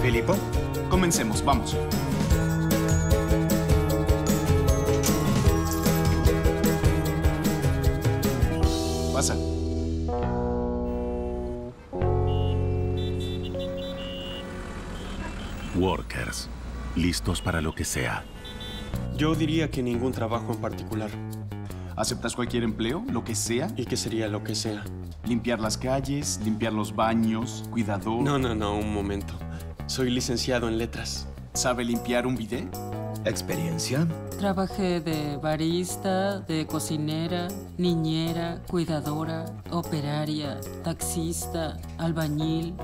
¿Filipo? Comencemos, vamos. Pasa. Workers, listos para lo que sea. Yo diría que ningún trabajo en particular. ¿Aceptas cualquier empleo, lo que sea? ¿Y qué sería lo que sea? Limpiar las calles, limpiar los baños, cuidador. No, un momento. Soy licenciado en letras. ¿Sabe limpiar un bidet? ¿Experiencia? Trabajé de barista, de cocinera, niñera, cuidadora, operaria, taxista, albañil,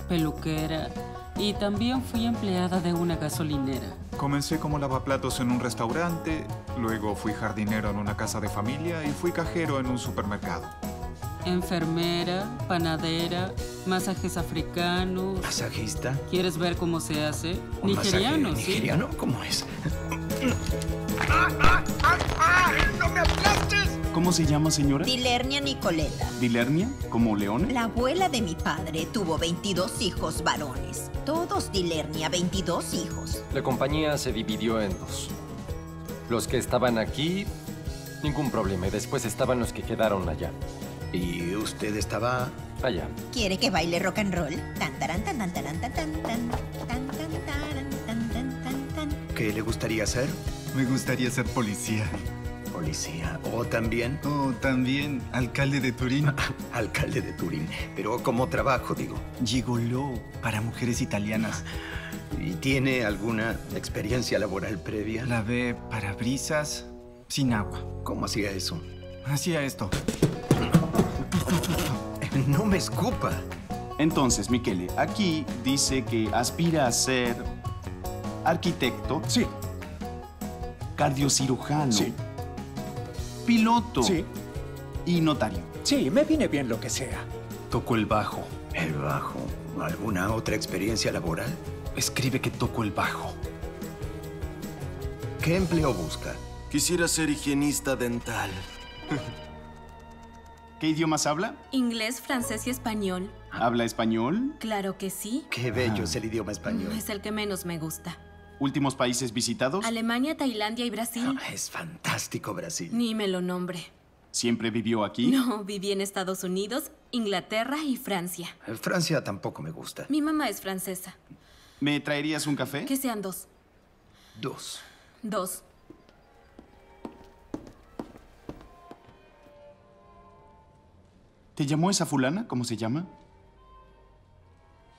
peluquera y también fui empleada de una gasolinera. Comencé como lavaplatos en un restaurante, luego fui jardinero en una casa de familia y fui cajero en un supermercado. Enfermera, panadera, masajes africanos. ¿Masajista? ¿Quieres ver cómo se hace? ¿Un Nigeriano, masaje sí. nigeriano? ¿Cómo es? ¡No me aplastes! ¿Cómo se llama, señora? Dilernia Nicoleta. ¿Dilernia? ¿Como león? La abuela de mi padre tuvo 22 hijos varones. Todos Dilernia, 22 hijos. La compañía se dividió en dos. Los que estaban aquí, ningún problema. Y después estaban los que quedaron allá. ¿Y usted estaba...? Allá. ¿Quiere que baile rock and roll? Tan, taran, tan, tan, taran, tan, tan, tan, tan, tan, taran, tan, tan, tan, tan. ¿Qué le gustaría hacer? Me gustaría ser policía. Policía. ¿O también? O también alcalde de Turín. Alcalde de Turín. Pero como trabajo, digo. Gigoló para mujeres italianas. ¿Y tiene alguna experiencia laboral previa? Lavé parabrisas sin agua. ¿Cómo hacía eso? Hacía esto. No me escupa. Entonces, Michele, aquí dice que aspira a ser arquitecto. Sí. Cardiocirujano. Sí. Piloto. Sí. Y notario. Sí, me viene bien lo que sea. Toco el bajo. ¿El bajo? ¿Alguna otra experiencia laboral? Escribe que toco el bajo. ¿Qué empleo busca? Quisiera ser higienista dental. ¿Qué idiomas habla? Inglés, francés y español. ¿Habla español? Claro que sí. Qué bello es el idioma español. Es el que menos me gusta. ¿Últimos países visitados? Alemania, Tailandia y Brasil. Es fantástico Brasil. Ni me lo nombre. ¿Siempre vivió aquí? No, viví en Estados Unidos, Inglaterra y Francia. Francia tampoco me gusta. Mi mamá es francesa. ¿Me traerías un café? Que sean dos. Dos. Dos. ¿Te llamó esa fulana? ¿Cómo se llama?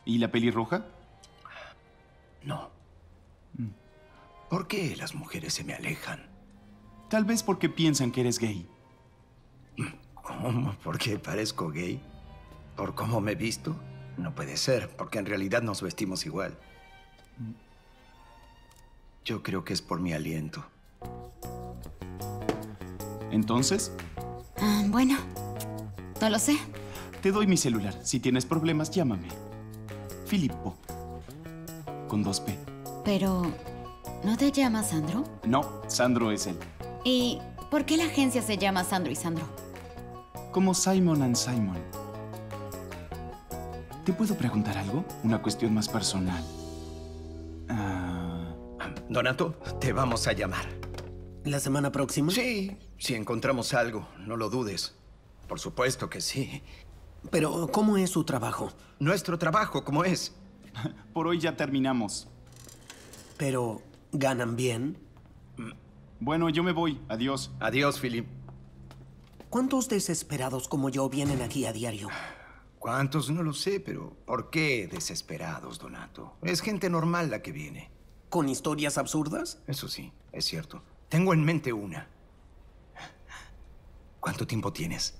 ¿Y la pelirroja? No. ¿Por qué las mujeres se me alejan? Tal vez porque piensan que eres gay. ¿Cómo? ¿Por qué parezco gay? ¿Por cómo me he visto? No puede ser, porque en realidad nos vestimos igual. Yo creo que es por mi aliento. ¿Entonces? Bueno, no lo sé. Te doy mi celular. Si tienes problemas, llámame. Filippo. Con 2P. Pero, ¿no te llamas Sandro? No, Sandro es él. ¿Y por qué la agencia se llama Sandro y Sandro? Como Simon and Simon. ¿Te puedo preguntar algo? Una cuestión más personal. Donato, te vamos a llamar. ¿La semana próxima? Sí, si encontramos algo, no lo dudes. Por supuesto que sí. Pero, ¿cómo es su trabajo? Nuestro trabajo, ¿cómo es? Por hoy ya terminamos. Pero, ¿ganan bien? Bueno, yo me voy. Adiós. Adiós, Philip. ¿Cuántos desesperados como yo vienen aquí a diario? ¿Cuántos? No lo sé, pero ¿por qué desesperados, Donato? Es gente normal la que viene. ¿Con historias absurdas? Eso sí, es cierto. Tengo en mente una. ¿Cuánto tiempo tienes?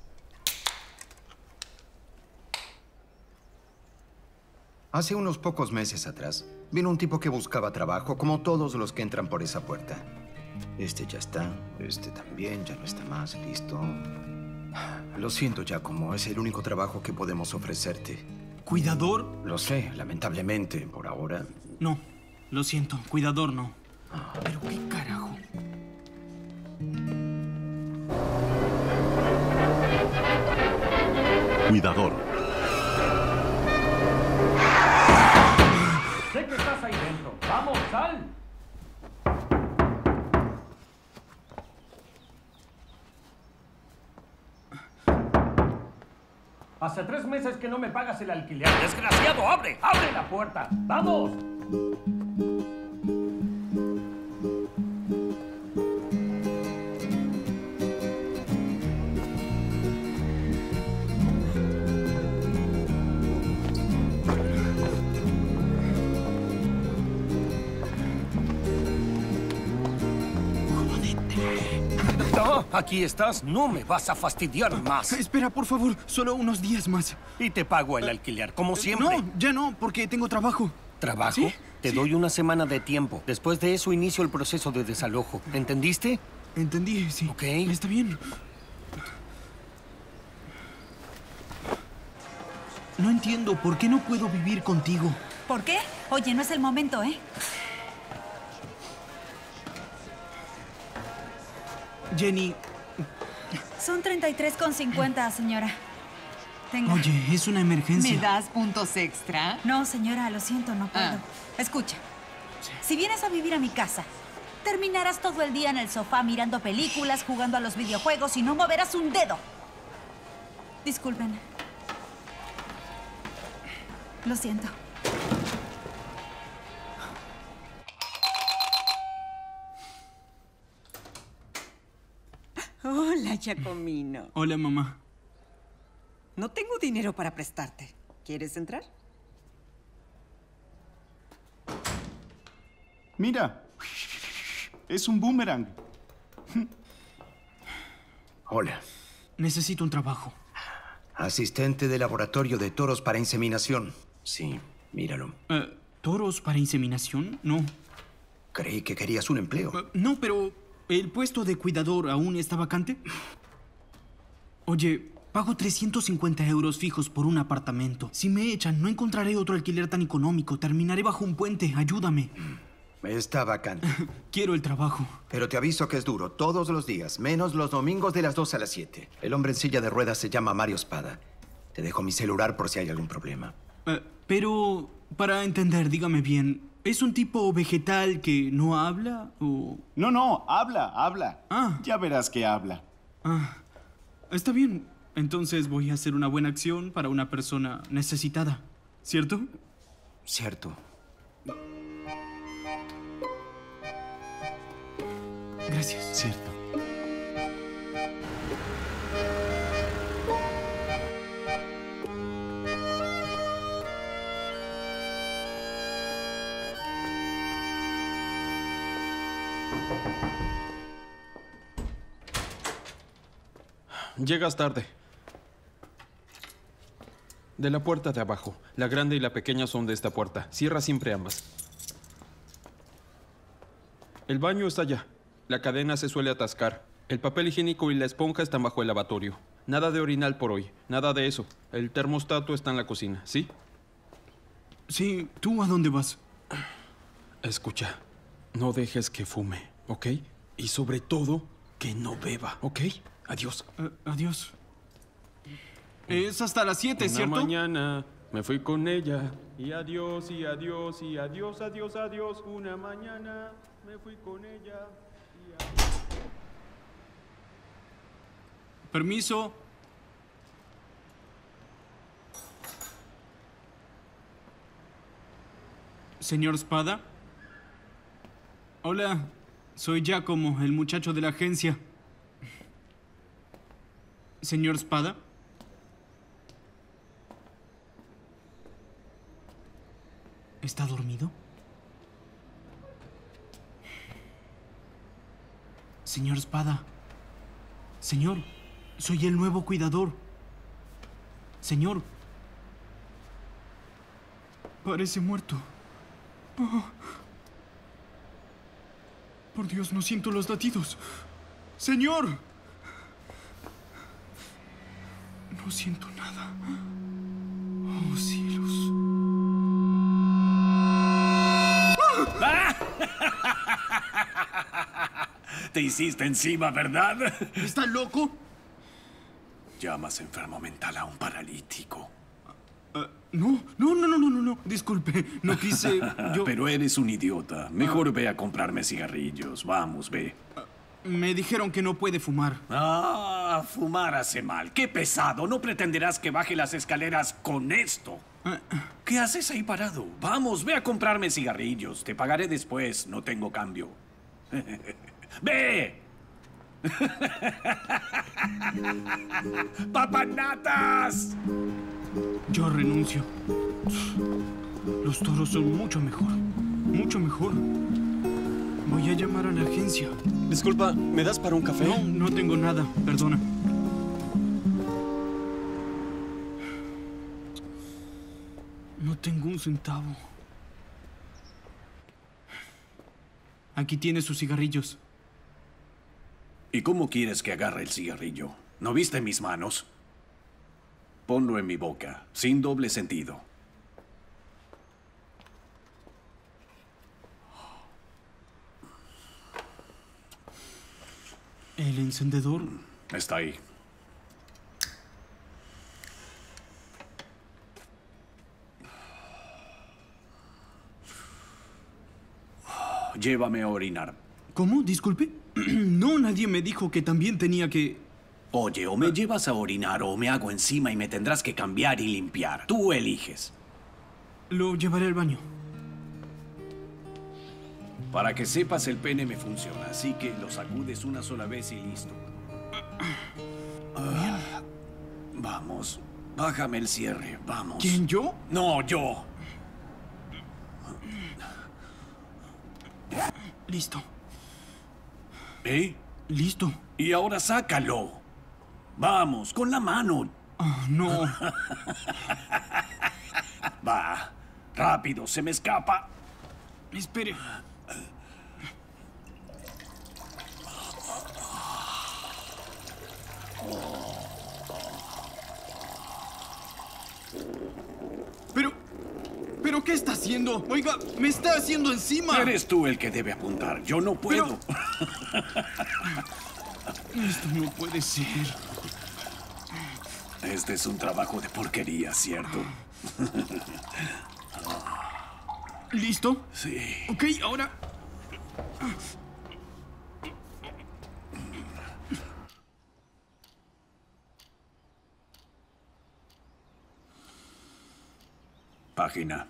Hace unos pocos meses atrás, vino un tipo que buscaba trabajo, como todos los que entran por esa puerta. Este ya está, este también, ya no está más, listo. Lo siento, Giacomo, es el único trabajo que podemos ofrecerte. ¿Cuidador? Lo sé, lamentablemente, por ahora. No, lo siento, cuidador no. Pero qué carajo. Cuidador. Hace 3 meses que no me pagas el alquiler. ¡Desgraciado, abre! ¡Abre la puerta! ¡Vamos! Aquí estás, no me vas a fastidiar más. Espera, por favor, solo unos días más. Y te pago el alquiler, como siempre. No, ya no, porque tengo trabajo. ¿Trabajo? ¿Sí? Te doy una semana de tiempo. Después de eso inicio el proceso de desalojo. ¿Entendiste? Entendí, sí. Ok. Está bien. No entiendo por qué no puedo vivir contigo. ¿Por qué? Oye, no es el momento, ¿eh? Jenny. Son 33,50, señora. Tenga. Oye, es una emergencia. ¿Me das puntos extra? No, señora, lo siento, no puedo. Escucha, si vienes a vivir a mi casa, terminarás todo el día en el sofá mirando películas, jugando a los videojuegos y no moverás un dedo. Disculpen. Lo siento. Hola, Giacomino. Hola, mamá. No tengo dinero para prestarte. ¿Quieres entrar? Mira, es un boomerang. Hola. Necesito un trabajo. Asistente de laboratorio de toros para inseminación. Sí, míralo. ¿Toros para inseminación? No. Creí que querías un empleo. No, pero ¿el puesto de cuidador aún está vacante? Oye, pago 350 euros fijos por un apartamento. Si me echan, no encontraré otro alquiler tan económico. Terminaré bajo un puente. Ayúdame. Está vacante. Quiero el trabajo. Pero te aviso que es duro todos los días, menos los domingos de las 2 a las 7. El hombre en silla de ruedas se llama Mario Spada. Te dejo mi celular por si hay algún problema. Pero, para entender, dígame bien, ¿es un tipo vegetal que no habla o...? No, habla. Ah. Ya verás que habla. Ah, está bien. Entonces voy a hacer una buena acción para una persona necesitada, ¿cierto? Cierto. Gracias. Cierto. Llegas tarde. De la puerta de abajo. La grande y la pequeña son de esta puerta. Cierra siempre ambas. El baño está allá. La cadena se suele atascar. El papel higiénico y la esponja están bajo el lavatorio. Nada de orinal por hoy. Nada de eso. El termostato está en la cocina, ¿sí? Sí, ¿tú a dónde vas? Escucha, no dejes que fume, ¿ok? Y sobre todo, que no beba, ¿ok? Adiós. Adiós. Es hasta las 7, ¿cierto? Una mañana me fui con ella. Y adiós, y adiós, y adiós, adiós, adiós. Una mañana me fui con ella. Permiso. Señor Spada. Hola, soy Giacomo, el muchacho de la agencia. Señor Spada. ¿Está dormido? Señor Spada. Señor, soy el nuevo cuidador. Señor. Parece muerto. Oh. Por Dios, no siento los latidos. ¡Señor! No siento nada. Oh, cielos. Te hiciste encima, ¿verdad? ¿Está loco? Llamas enfermo mental a un paralítico. No. Disculpe, no quise... yo... Pero eres un idiota. Mejor ve a comprarme cigarrillos. Vamos, ve. Me dijeron que no puede fumar. Ah, fumar hace mal. ¡Qué pesado! No pretenderás que baje las escaleras con esto. ¿Qué haces ahí parado? Vamos, ve a comprarme cigarrillos. Te pagaré después. No tengo cambio. ¡Ve! ¡Papanatas! Yo renuncio. Los toros son mucho mejor. Mucho mejor. Voy a llamar a la agencia. Disculpa, ¿me das para un café? No, no tengo nada. Perdona. No tengo un centavo. Aquí tiene sus cigarrillos. ¿Y cómo quieres que agarre el cigarrillo? ¿No viste mis manos? Ponlo en mi boca, sin doble sentido. ¿El encendedor? Está ahí. Llévame a orinar. ¿Cómo? Disculpe. No, nadie me dijo que también tenía que... Oye, o me llevas a orinar o me hago encima y me tendrás que cambiar y limpiar. Tú eliges. Lo llevaré al baño. Para que sepas, el pene me funciona, así que lo sacudes una sola vez y listo. Vamos, bájame el cierre, vamos. ¿Quién, yo? No, yo. Listo. ¿Eh? Listo. Y ahora sácalo. Vamos, con la mano. No. Va, rápido, se me escapa. Espere. ¿Pero qué está haciendo? Oiga, me está haciendo encima. Eres tú el que debe apuntar. Yo no puedo. Esto no puede ser. Este es un trabajo de porquería, ¿cierto? ¿Listo? Sí. Ok, ahora... Página.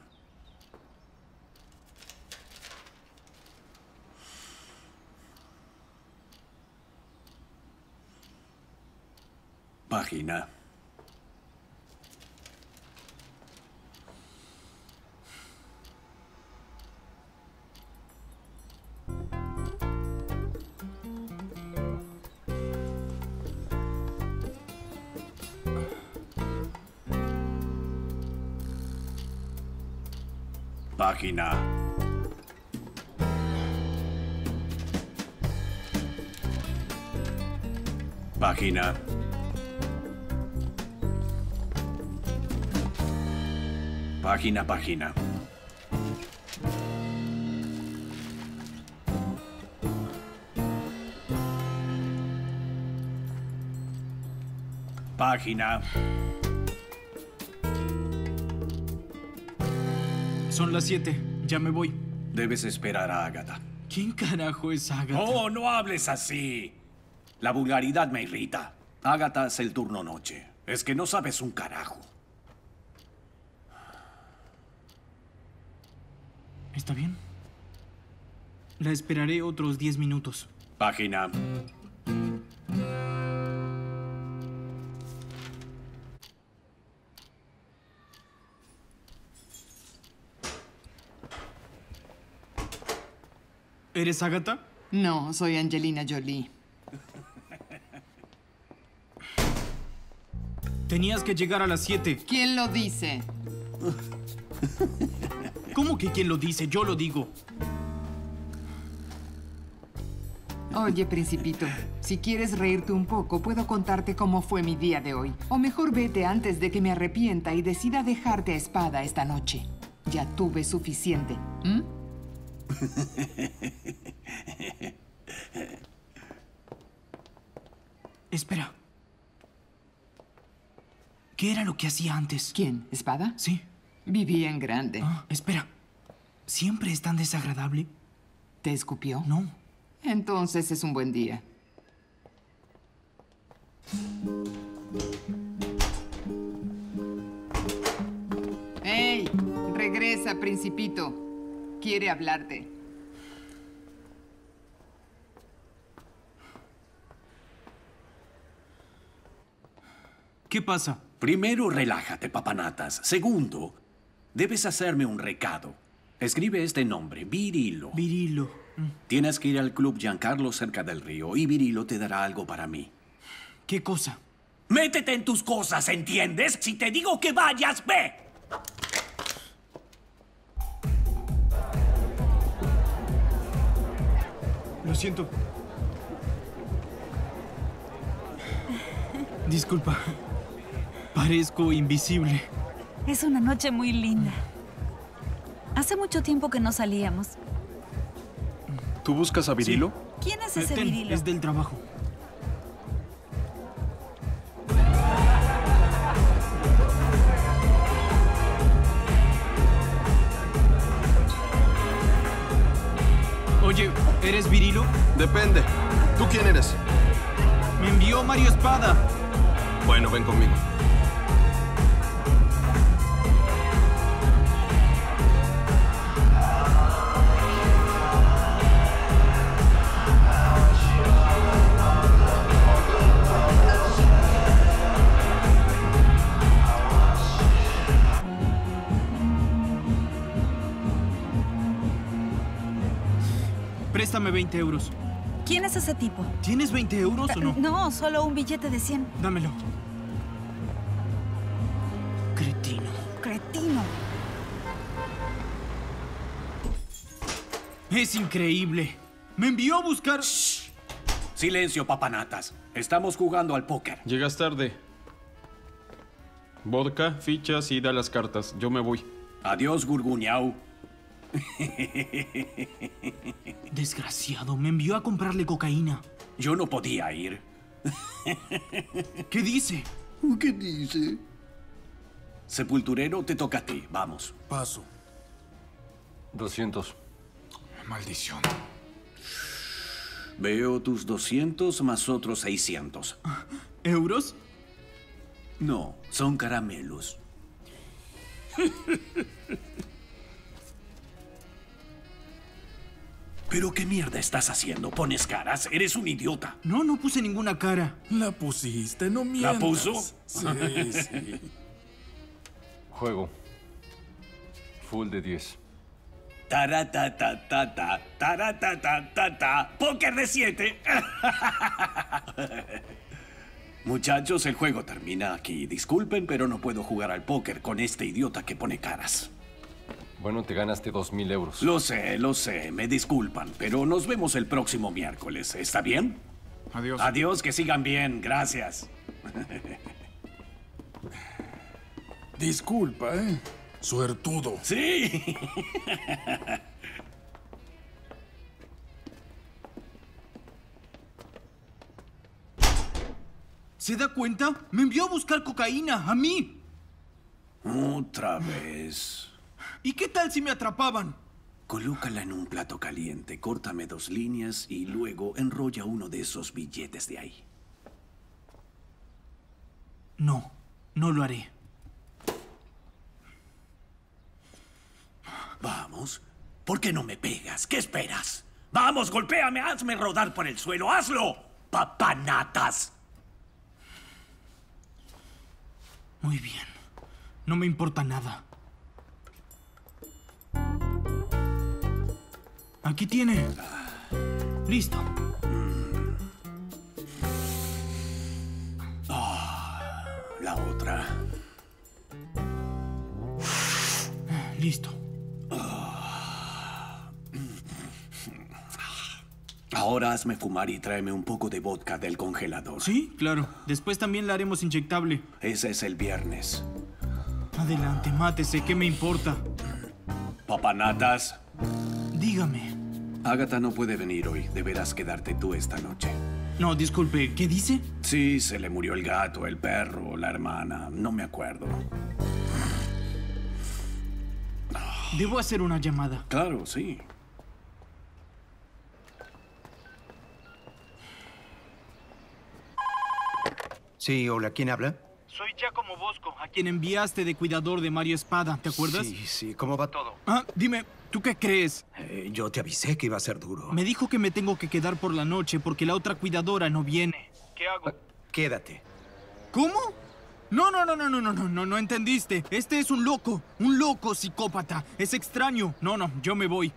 Página. Página. Página. Página, página. Página. Son las 7. Ya me voy. Debes esperar a Agatha. ¿Quién carajo es Agatha? Oh, no hables así. La vulgaridad me irrita. Agatha es el turno noche. Es que no sabes un carajo. ¿Está bien? La esperaré otros 10 minutos. Página. ¿Eres Agatha? No, soy Angelina Jolie. Tenías que llegar a las 7. ¿Quién lo dice? ¿Cómo que quién lo dice? Yo lo digo. Oye, Principito, si quieres reírte un poco, puedo contarte cómo fue mi día de hoy. O mejor vete antes de que me arrepienta y decida dejarte a espada esta noche. Ya tuve suficiente. ¿Mm? Espera. ¿Qué era lo que hacía antes? ¿Quién? ¿Espada? Sí. Vivía en grande. Espera. ¿Siempre es tan desagradable? ¿Te escupió? No. Entonces es un buen día. ¡Ey! Regresa, Principito. Quiere hablarte. ¿Qué pasa? Primero, relájate, papanatas. Segundo, debes hacerme un recado. Escribe este nombre, Virilo. Virilo. Tienes que ir al Club Giancarlo cerca del río y Virilo te dará algo para mí. ¿Qué cosa? Métete en tus cosas, ¿entiendes? Si te digo que vayas, ve. Lo siento. Disculpa. Parezco invisible. Es una noche muy linda. Hace mucho tiempo que no salíamos. ¿Tú buscas a Virilo? Sí. ¿Quién es ese Virilo? Es del trabajo. Oye, ¿eres Virilo? Depende. ¿Tú quién eres? Me envió Mario Espada. Bueno, ven conmigo. Préstame 20 euros. ¿Quién es ese tipo? ¿Tienes 20 euros o no? No, solo un billete de 100. Dámelo. Cretino. Cretino. Es increíble. Me envió a buscar... Shh. Silencio, papanatas. Estamos jugando al póker. Llegas tarde. Vodka, fichas y da las cartas. Yo me voy. Adiós, Gurguñao. Desgraciado, me envió a comprarle cocaína. Yo no podía ir. ¿Qué dice? ¿Qué dice? Sepulturero, te toca a ti. Vamos. Paso. 200. Maldición. Veo tus 200 más otros 600. ¿Euros? No, son caramelos. ¿Pero qué mierda estás haciendo? ¿Pones caras? Eres un idiota. No, no puse ninguna cara. La pusiste, no mientas. ¿La puso? Sí, sí. Juego. Full de 10. Taratatata, taratatata, póker de 7. Muchachos, el juego termina aquí. Disculpen, pero no puedo jugar al póker con este idiota que pone caras. Bueno, te ganaste 2.000 euros. Lo sé, me disculpan, pero nos vemos el próximo miércoles. ¿Está bien? Adiós. Adiós, que sigan bien. Gracias. Disculpa, ¿eh? Suertudo. Sí. ¿Se da cuenta? Me envió a buscar cocaína, a mí. Otra vez. ¿Y qué tal si me atrapaban? Colócala en un plato caliente, córtame 2 líneas y luego enrolla uno de esos billetes de ahí. No, no lo haré. Vamos. ¿Por qué no me pegas? ¿Qué esperas? Vamos, golpéame, hazme rodar por el suelo. ¡Hazlo! ¡Papanatas! Muy bien. No me importa nada. Aquí tiene. Listo. La otra. Listo. Ahora hazme fumar y tráeme un poco de vodka del congelador. Sí, claro. Después también la haremos inyectable. Ese es el viernes. Adelante, mátese. ¿Qué me importa? Papanatas. Dígame. Agatha no puede venir hoy. Deberás quedarte tú esta noche. No, disculpe. ¿Qué dice? Sí, se le murió el gato, el perro, la hermana. No me acuerdo. Debo hacer una llamada. Claro, sí. Sí, hola, ¿quién habla? Soy Giacomo Bosco, a quien enviaste de cuidador de Mario Espada, ¿te acuerdas? Sí, ¿cómo va todo? Dime, ¿tú qué crees? Yo te avisé que iba a ser duro. Me dijo que me tengo que quedar por la noche porque la otra cuidadora no viene. ¿Qué hago? Quédate. ¿Cómo? No entendiste. Este es un loco psicópata. Es extraño. No, yo me voy.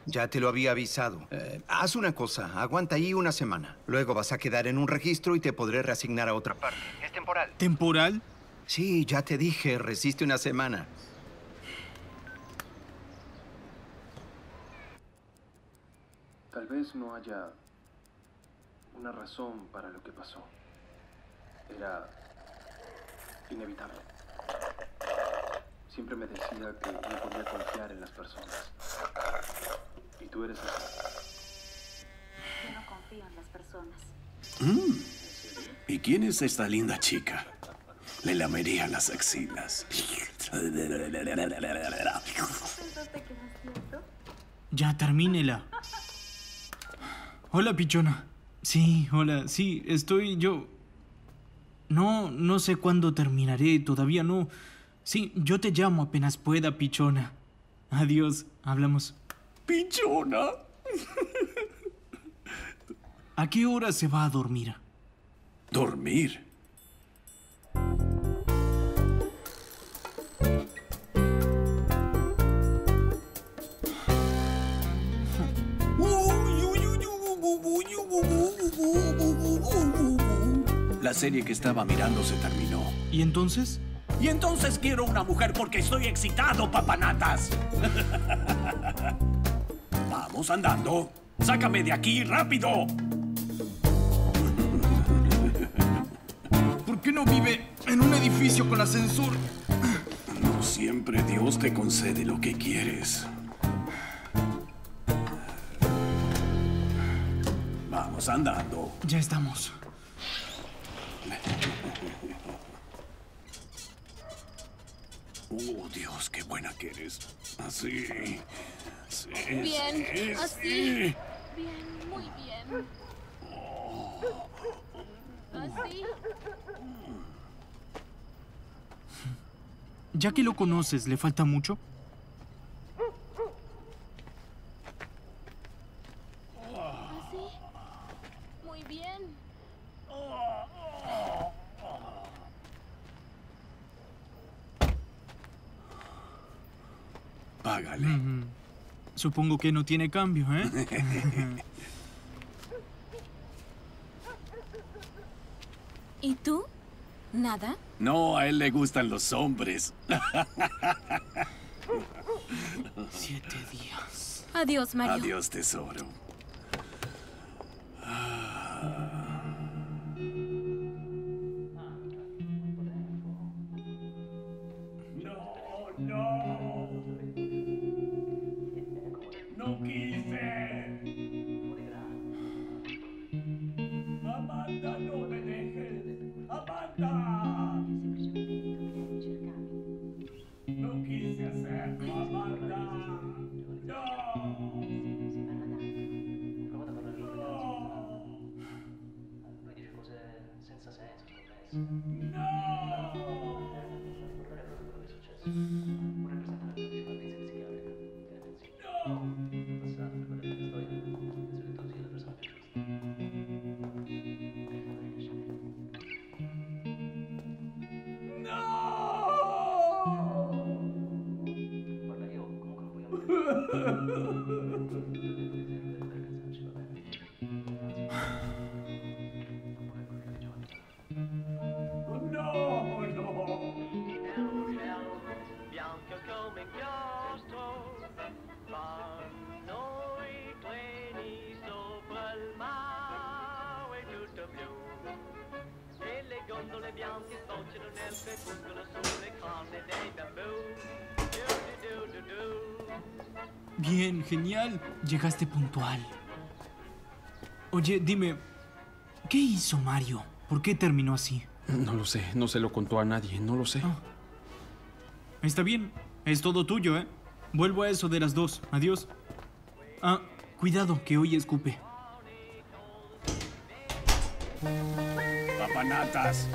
Ya te lo había avisado. Haz una cosa, aguanta ahí una semana. Luego vas a quedar en un registro y te podré reasignar a otra parte. Es temporal. ¿Temporal? Sí, ya te dije, resiste una semana. Tal vez no haya una razón para lo que pasó. Era inevitable. Siempre me decía que no podía confiar en las personas. Y tú eres así. Yo no confío en las personas. ¿Y quién es esta linda chica? Le lamería las axilas. Ya, termínela. Hola, pichona. Sí, hola. Sí, estoy yo... No sé cuándo terminaré, todavía no. Sí, yo te llamo apenas pueda, pichona. Adiós, hablamos. ¿Pichona? ¿A qué hora se va a dormir? ¿Dormir? La serie que estaba mirando se terminó. ¿Y entonces? Y entonces quiero una mujer porque estoy excitado, papanatas. Vamos andando. Sácame de aquí, rápido. ¿Por qué no vive en un edificio con ascensor? No siempre Dios te concede lo que quieres. Vamos andando. Ya estamos. Oh, Dios, qué buena que eres. Así. Sí, Bien, sí, así. sí. Bien, muy bien. Así. Ya que lo conoces, ¿le falta mucho? Así. Muy bien. Págale. Supongo que no tiene cambio, ¿eh? ¿Y tú? ¿Nada? No, a él le gustan los hombres. 7 días. Adiós, Mario. Adiós, tesoro. No quise. Amanda, no me dejes. Amanda. No quise hacerlo, Amanda. Lui dice cose senza senso, scommesso. Quello che è successo. Vorrei presentare la partecipanza psichiatrica. In passato, per quelle belle storie, penso che tu sia la persona più giusta. Guarda, io comunque non voglio bianco come inchiostro, van noi treni sopra il mare tutto blu, e le gondole bianche sfociano nel crepuscolo sulle corne dei bambù. Bien, genial. Llegaste puntual. Oye, dime, ¿qué hizo Mario? ¿Por qué terminó así? No lo sé, no se lo contó a nadie, no lo sé. Está bien, es todo tuyo, ¿eh? Vuelvo a eso de las 2. Adiós. Cuidado, que hoy escupe. Papanatas.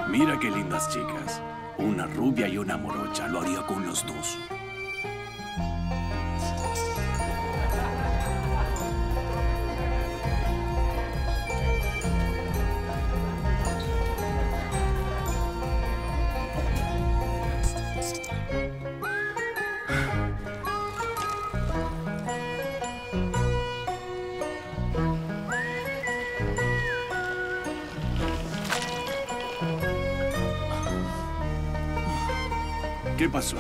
Mira qué lindas chicas. Una rubia y una morocha. Lo haría con los dos. ¿Qué pasó?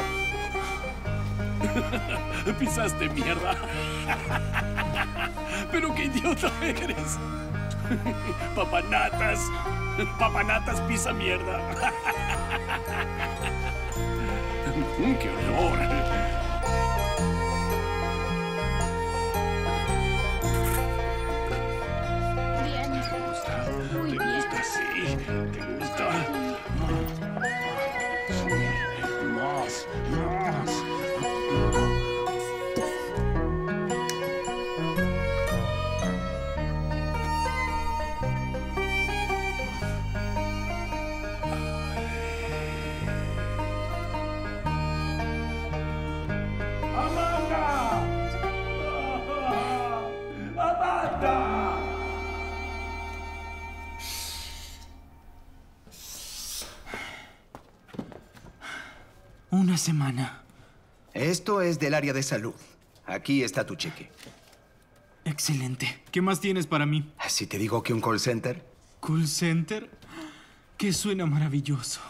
Pisaste mierda. Pero qué idiota eres. Papanatas. Papanatas pisa mierda. ¡Qué horror! Bien. ¿Te gusta? Muy ¿Te bien. gusta? Sí. ¿Te gusta? Más. Más. Una semana. Esto es del área de salud. Aquí está tu cheque. Excelente. ¿Qué más tienes para mí? Si te digo que un call center. ¿Call center? Que suena maravilloso.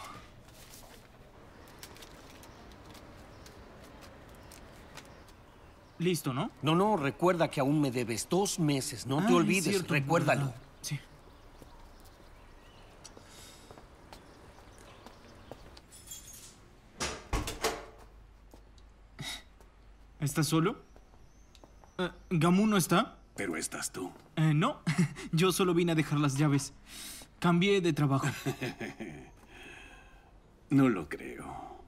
Listo, ¿no? No, recuerda que aún me debes 2 meses. No te Ah, olvides, es cierto, recuérdalo. ¿verdad? Sí. ¿Estás solo? ¿Gamu no está? Pero estás tú. No, yo solo vine a dejar las llaves. Cambié de trabajo. No lo creo.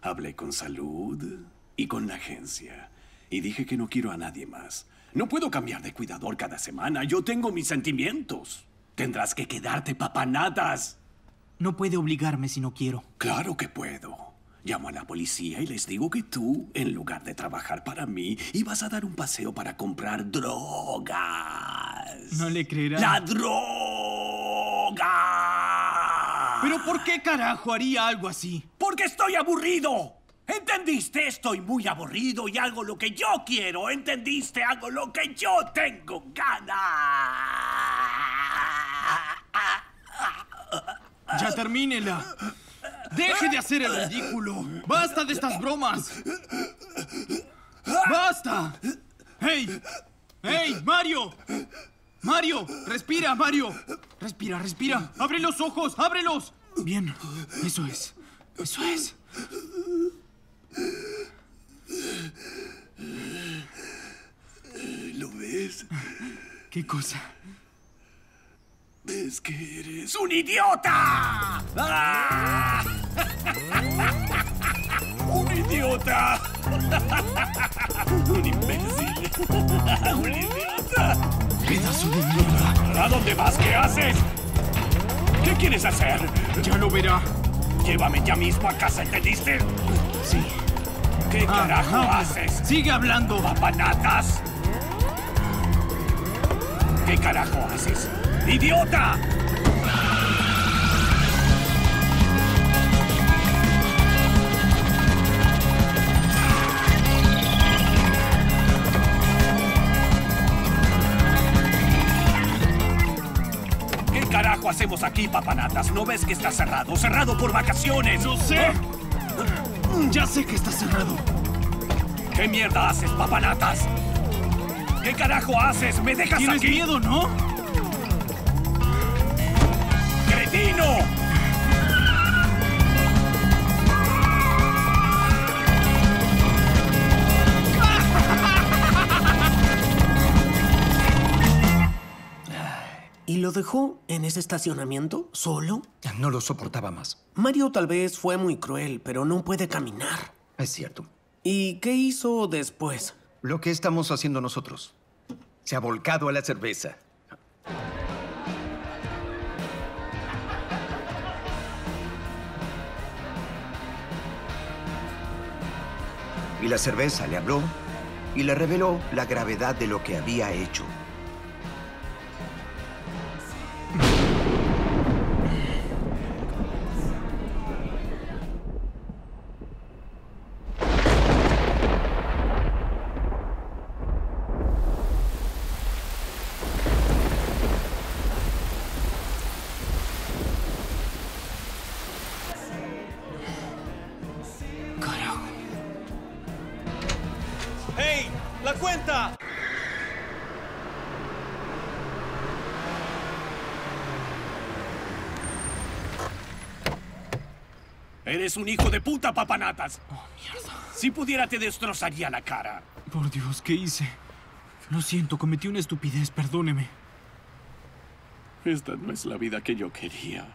Hablé con Salud y con la agencia. Y dije que no quiero a nadie más. No puedo cambiar de cuidador cada semana. Yo tengo mis sentimientos. Tendrás que quedarte, papanatas. No puede obligarme si no quiero. Claro que puedo. Llamo a la policía y les digo que tú, en lugar de trabajar para mí, ibas a dar un paseo para comprar drogas. No le creerá. ¡La droga! ¿Pero por qué carajo haría algo así? ¡Porque estoy aburrido! ¿Entendiste? Estoy muy aburrido y hago lo que yo quiero. ¿Entendiste? Hago lo que yo tengo ganas. ¡Ya termínela! ¡Deje de hacer el ridículo! ¡Basta de estas bromas! ¡Basta! ¡Hey! ¡Hey, Mario! ¡Mario! ¡Respira, Mario! ¡Respira, respira! ¡Abre los ojos! ¡Ábrelos! Bien, eso es. Eso es. ¿Lo ves? ¿Qué cosa? ¿Ves que eres un idiota? ¡Ah! ¡Un idiota! ¡Un imbécil! ¡Un idiota! ¡Pedazo de mierda! ¿A dónde vas? ¿Qué haces? ¿Qué quieres hacer? Ya lo verá. Llévame ya mismo a casa, ¿entendiste? Sí. ¿Qué carajo haces? ¡Sigue hablando! ¡Papanatas! ¿Qué carajo haces? ¡Idiota! ¿Qué carajo hacemos aquí, papanatas? ¿No ves que está cerrado? ¡Cerrado por vacaciones! ¡Lo sé! Ya sé que está cerrado. ¿Qué mierda haces, papanatas? ¿Qué carajo haces? ¿Me dejas ¿Tienes aquí? miedo, no? ¡Cretino! ¿Y lo dejó en ese estacionamiento, solo? No lo soportaba más. Mario tal vez fue muy cruel, pero no puede caminar. Es cierto. ¿Y qué hizo después? Lo que estamos haciendo nosotros. Se ha volcado a la cerveza. Y la cerveza le habló y le reveló la gravedad de lo que había hecho. ¡Hey! ¡La cuenta! Eres un hijo de puta, papanatas. Oh, mierda. Si pudiera, te destrozaría la cara. Por Dios, ¿qué hice? Lo siento, cometí una estupidez, perdóneme. Esta no es la vida que yo quería.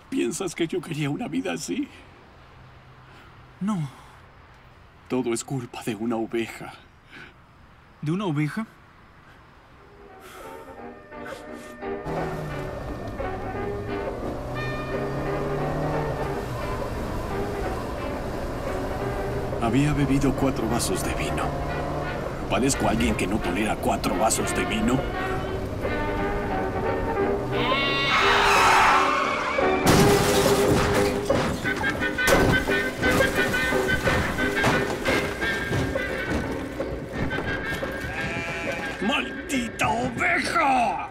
¿Piensas que yo quería una vida así? No. Todo es culpa de una oveja. ¿De una oveja? Había bebido 4 vasos de vino. ¿Parezco alguien que no tolera 4 vasos de vino? ¡Maldita oveja!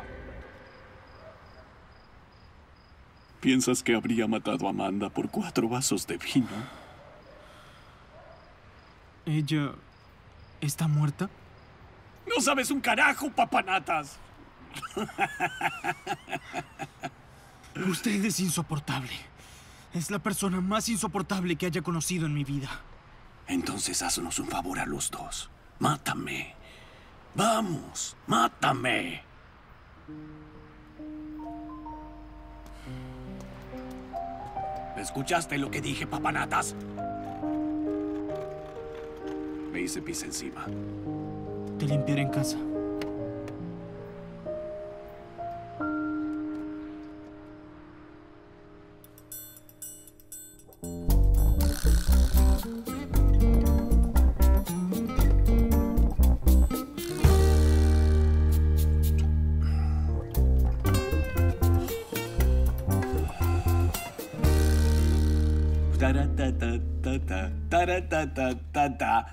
¿Piensas que habría matado a Amanda por 4 vasos de vino? ¿Ella está muerta? ¡No sabes un carajo, papanatas! Usted es insoportable. Es la persona más insoportable que haya conocido en mi vida. Entonces haznos un favor a los dos. Mátame. Vamos, mátame. ¿Escuchaste lo que dije, papanatas? Me hice pis encima. Te limpiaré en casa.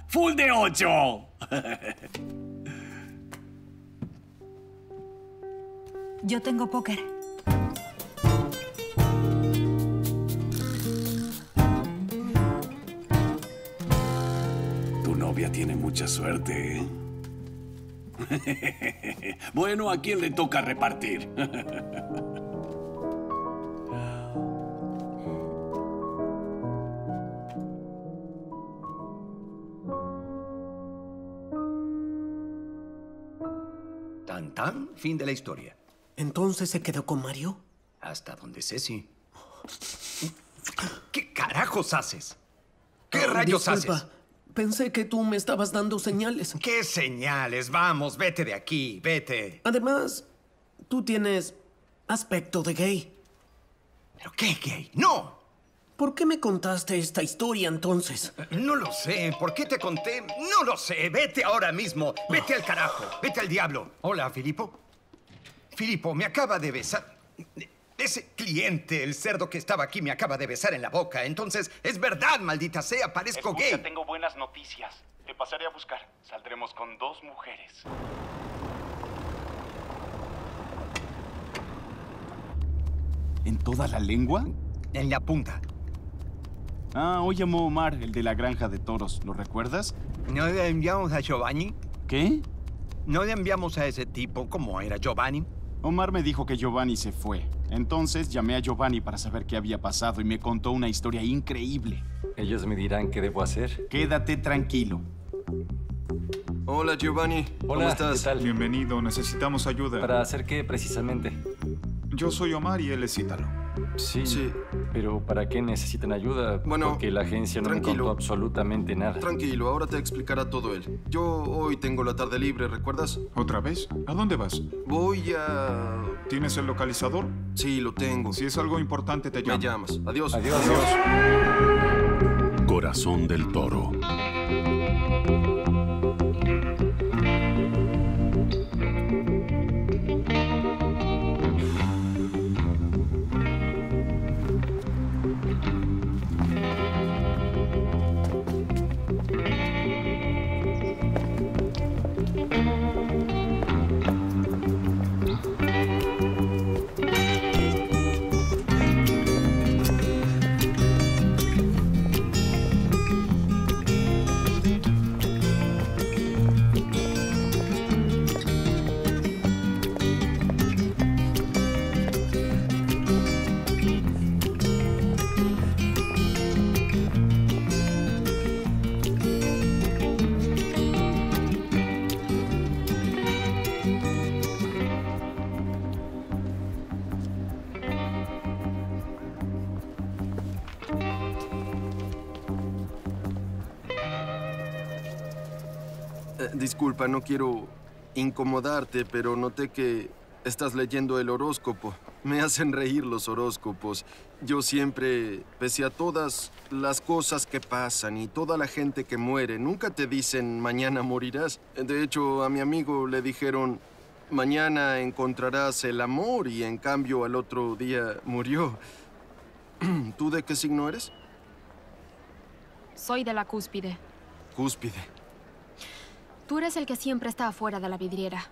¡Full de 8! Yo tengo póker. Tu novia tiene mucha suerte, ¿eh? Bueno, ¿a quién le toca repartir? Tan tan, fin de la historia. ¿Entonces se quedó con Mario? Hasta donde sé, sí. ¿Qué carajos haces? ¿Qué rayos disculpa. haces? Pensé que tú me estabas dando señales. ¿Qué señales? Vamos, vete de aquí, vete. Además, tú tienes aspecto de gay. ¿Pero qué gay? ¡No! ¿Por qué me contaste esta historia entonces? No lo sé. ¿Por qué te conté? No lo sé. Vete ahora mismo. Vete al carajo. Vete al diablo. Hola, Filipo. Filipo, me acaba de besar. Ese cliente, el cerdo que estaba aquí, me acaba de besar en la boca. Entonces, es verdad, maldita sea, parezco gay. Tengo buenas noticias. Te pasaré a buscar. Saldremos con 2 mujeres. ¿En toda la lengua? En la punta. Ah, hoy llamó Omar, el de la granja de toros. ¿Lo recuerdas? ¿No le enviamos a Giovanni? ¿Qué? ¿No le enviamos a ese tipo como era Giovanni? Omar me dijo que Giovanni se fue. Entonces llamé a Giovanni para saber qué había pasado y me contó una historia increíble. Ellos me dirán qué debo hacer. Quédate tranquilo. Hola, Giovanni. ¿Cómo Hola, estás? ¿qué tal? Bienvenido, necesitamos ayuda. ¿Para hacer qué precisamente? Yo soy Omar y él es Ítalo. Sí. Sí. Pero ¿para qué necesitan ayuda? Bueno, porque la agencia no me tranquilo. contó absolutamente nada. Tranquilo, ahora te explicará todo él. Yo hoy tengo la tarde libre, ¿recuerdas? ¿Otra vez? ¿A dónde vas? Voy a... ¿Tienes el localizador? Sí, lo tengo. Si es algo importante, te llamo. Me llamas. Adiós. Adiós. Corazón del Toro. Disculpa, no quiero incomodarte, pero noté que estás leyendo el horóscopo. Me hacen reír los horóscopos. Yo siempre, pese a todas las cosas que pasan y toda la gente que muere, nunca te dicen mañana morirás. De hecho, a mi amigo le dijeron mañana encontrarás el amor y en cambio al otro día murió. ¿Tú de qué signo eres? Soy de la cúspide. Cúspide. Tú eres el que siempre está afuera de la vidriera.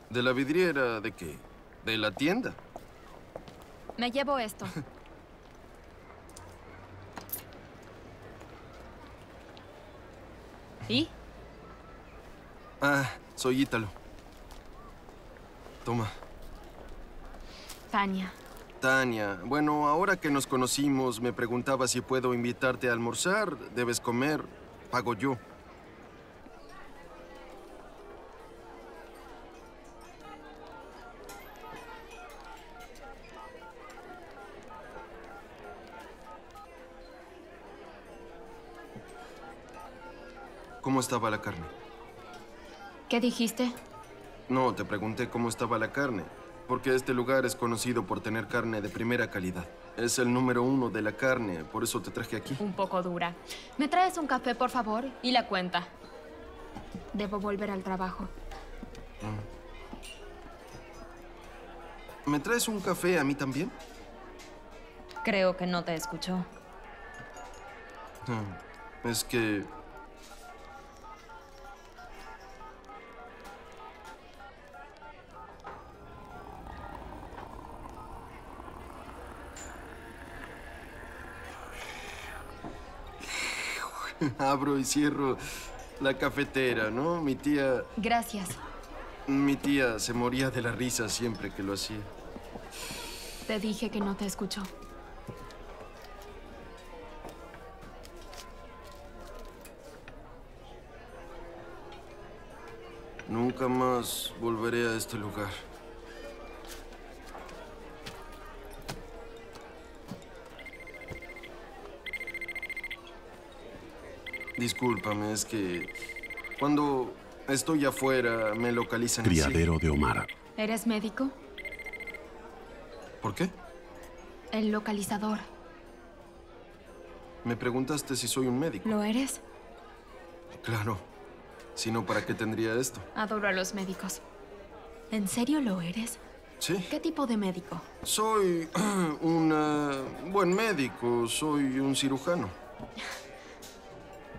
¿De la vidriera de qué? ¿De la tienda? Me llevo esto. ¿Y? Ah, soy Ítalo. Toma. Tania. Tania, bueno, ahora que nos conocimos, me preguntaba si puedo invitarte a almorzar. Debes comer. Pago yo. ¿Cómo estaba la carne? ¿Qué dijiste? No, te pregunté cómo estaba la carne, porque este lugar es conocido por tener carne de primera calidad. Es el número 1 de la carne, por eso te traje aquí. Un poco dura. ¿Me traes un café, por favor? Y la cuenta. Debo volver al trabajo. ¿Me traes un café a mí también? Creo que no te escuchó. Es que... abro y cierro la cafetera, ¿no? Mi tía... Gracias. Mi tía se moría de la risa siempre que lo hacía. Te dije que no te escuchó. Nunca más volveré a este lugar. Discúlpame, es que cuando estoy afuera me localizan así. Criadero de Omar. ¿Eres médico? ¿Por qué? El localizador. Me preguntaste si soy un médico. ¿Lo eres? Claro. Si no, ¿para qué tendría esto? Adoro a los médicos. ¿En serio lo eres? Sí. ¿Qué tipo de médico? Soy un buen médico. Soy un cirujano.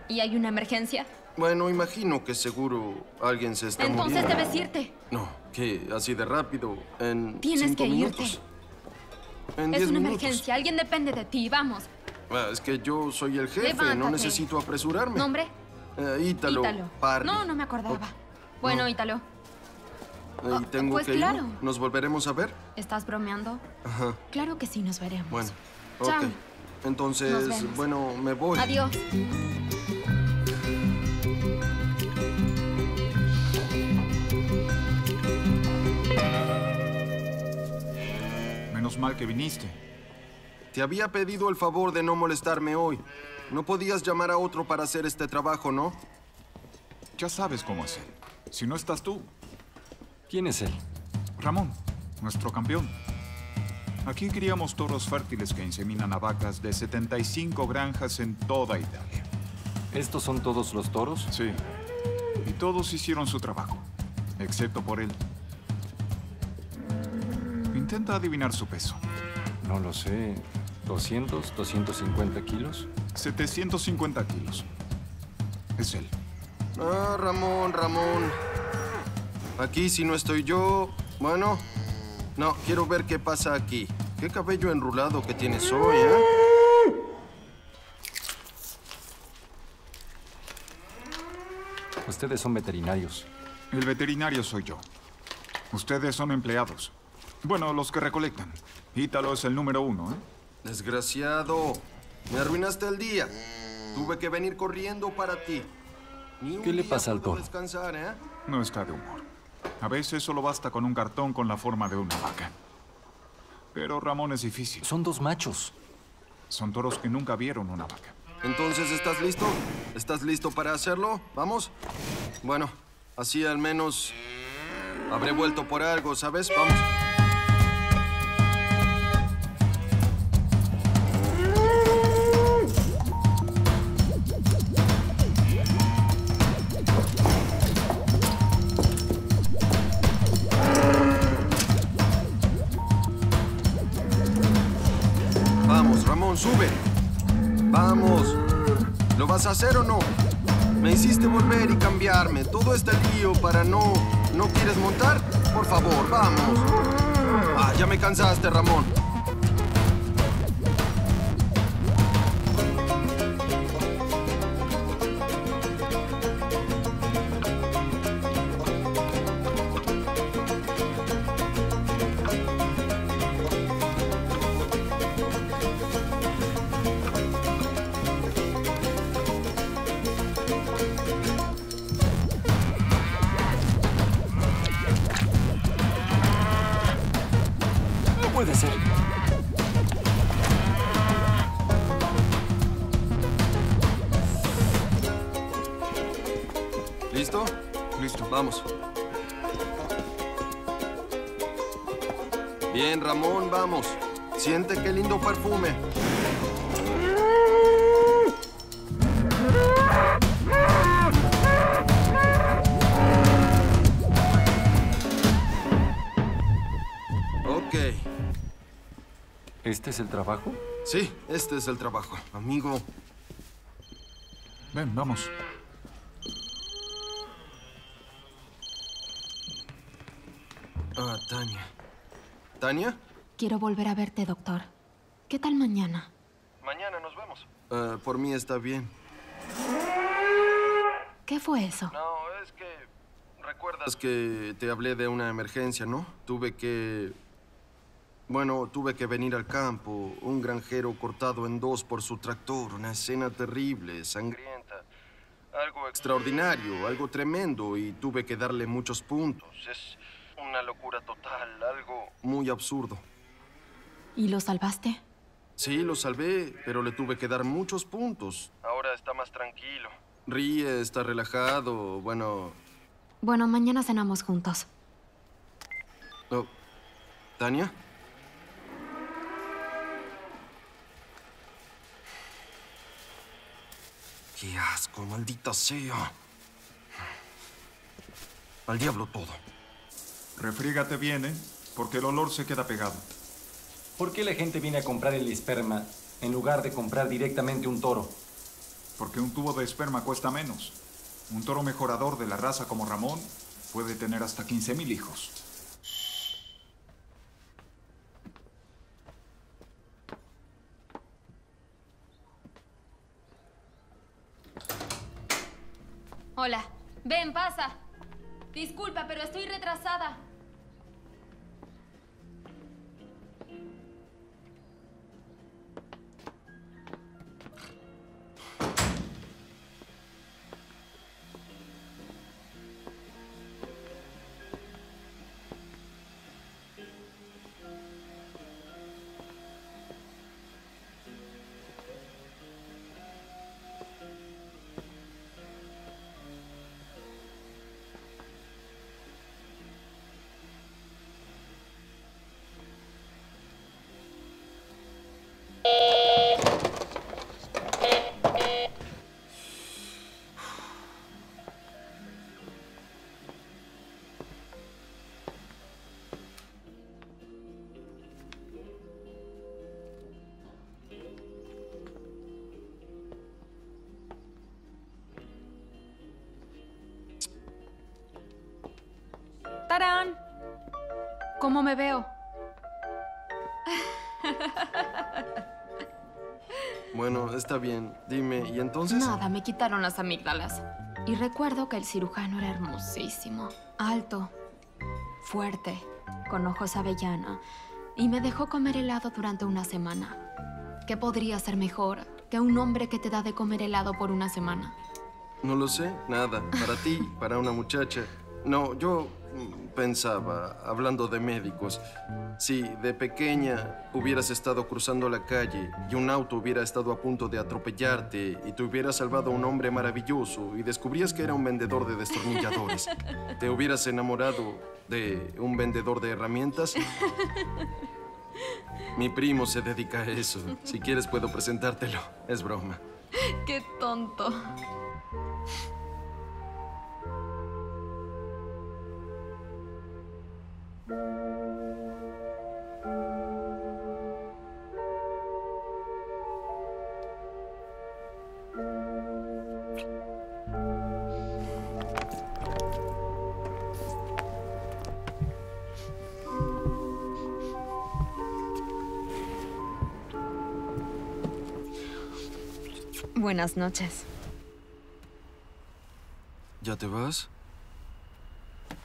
¿Y hay una emergencia? Bueno, imagino que seguro alguien se está muriendo. Entonces debes irte. No, ¿qué? ¿Así de rápido? En Tienes 5 que minutos. irte. En Es 10 una minutos. emergencia. Alguien depende de ti. Vamos. Es que yo soy el jefe. Levántate. No necesito apresurarme. ¿Nombre? Ítalo. Ítalo. Parry. No me acordaba. Bueno, Ítalo. Y tengo pues que ir. claro. ¿Nos volveremos a ver? ¿Estás bromeando? Ajá. Claro que sí, nos veremos. Bueno, Chao. ok. Nos Entonces, vemos. bueno, me voy. Adiós. Menos mal que viniste. Te había pedido el favor de no molestarme hoy. No podías llamar a otro para hacer este trabajo, ¿no? Ya sabes cómo es él. Si no estás tú. ¿Quién es él? Ramón, nuestro campeón. Aquí criamos toros fértiles que inseminan a vacas de 75 granjas en toda Italia. ¿Estos son todos los toros? Sí. Y todos hicieron su trabajo, excepto por él. Intenta adivinar su peso. No lo sé. ¿200, 250 kilos? 750 kilos. Es él. Ah, Ramón. Aquí si no estoy yo... Bueno, no, quiero ver qué pasa aquí. Qué cabello enrulado que tienes hoy, ¿eh? Ustedes son veterinarios. El veterinario soy yo. Ustedes son empleados. Bueno, los que recolectan. Ítalo es el número 1, ¿eh? Desgraciado. Me arruinaste el día. Tuve que venir corriendo para ti. ¿Qué le pasa al toro? Descansar, ¿eh? No está de humor. A veces solo basta con un cartón con la forma de una vaca. Pero Ramón es difícil. Son 2 machos. Son toros que nunca vieron una vaca. Entonces, ¿estás listo? ¿Estás listo para hacerlo? ¿Vamos? Bueno, así al menos habré vuelto por algo, ¿sabes? Vamos. Vamos, Ramón, sube. Vamos. ¿Lo vas a hacer o no? Me hiciste volver y cambiarme. Todo este lío para no... ¿No quieres montar? Por favor, vamos. Ah, ya me cansaste, Ramón. Puede ser. ¿Listo? Listo. Vamos. Bien, Ramón, vamos. Siente qué lindo perfume. Ok. ¿Este es el trabajo? Sí, este es el trabajo, amigo. Ven, vamos. Ah, Tania. ¿Tania? Quiero volver a verte, doctor. ¿Qué tal mañana? Mañana nos vemos. Por mí está bien. ¿Qué fue eso? No, es que... ¿Recuerdas que te hablé de una emergencia, no? Tuve que venir al campo. Un granjero cortado en 2 por su tractor. Una escena terrible, sangrienta. Algo extraordinario, algo tremendo. Y tuve que darle muchos puntos. Es una locura total, algo muy absurdo. ¿Y lo salvaste? Sí, lo salvé, pero le tuve que dar muchos puntos. Ahora está más tranquilo. Ríe, está relajado, bueno... Bueno, mañana cenamos juntos. Oh, ¿Tania? ¡Qué asco, maldita sea! Al diablo todo. Refrígate bien, ¿eh? Porque el olor se queda pegado. ¿Por qué la gente viene a comprar el esperma en lugar de comprar directamente un toro? Porque un tubo de esperma cuesta menos. Un toro mejorador de la raza como Ramón puede tener hasta 15,000 hijos. Hola. Ven, pasa. Disculpa, pero estoy retrasada. Tarán. ¿Cómo me veo? Bueno, está bien. Dime, ¿y entonces? Nada, me quitaron las amígdalas. Y recuerdo que el cirujano era hermosísimo. Alto, fuerte, con ojos avellana. Y me dejó comer helado durante una semana. ¿Qué podría ser mejor que un hombre que te da de comer helado por una semana? No lo sé, nada. Para ti, para una muchacha. No, yo pensaba, hablando de médicos, si de pequeña hubieras estado cruzando la calle y un auto hubiera estado a punto de atropellarte y te hubiera salvado un hombre maravilloso y descubrías que era un vendedor de destornilladores, ¿te hubieras enamorado de un vendedor de herramientas? Mi primo se dedica a eso. Si quieres puedo presentártelo. Es broma. ¡Qué tonto! Buenas noches. ¿Ya te vas?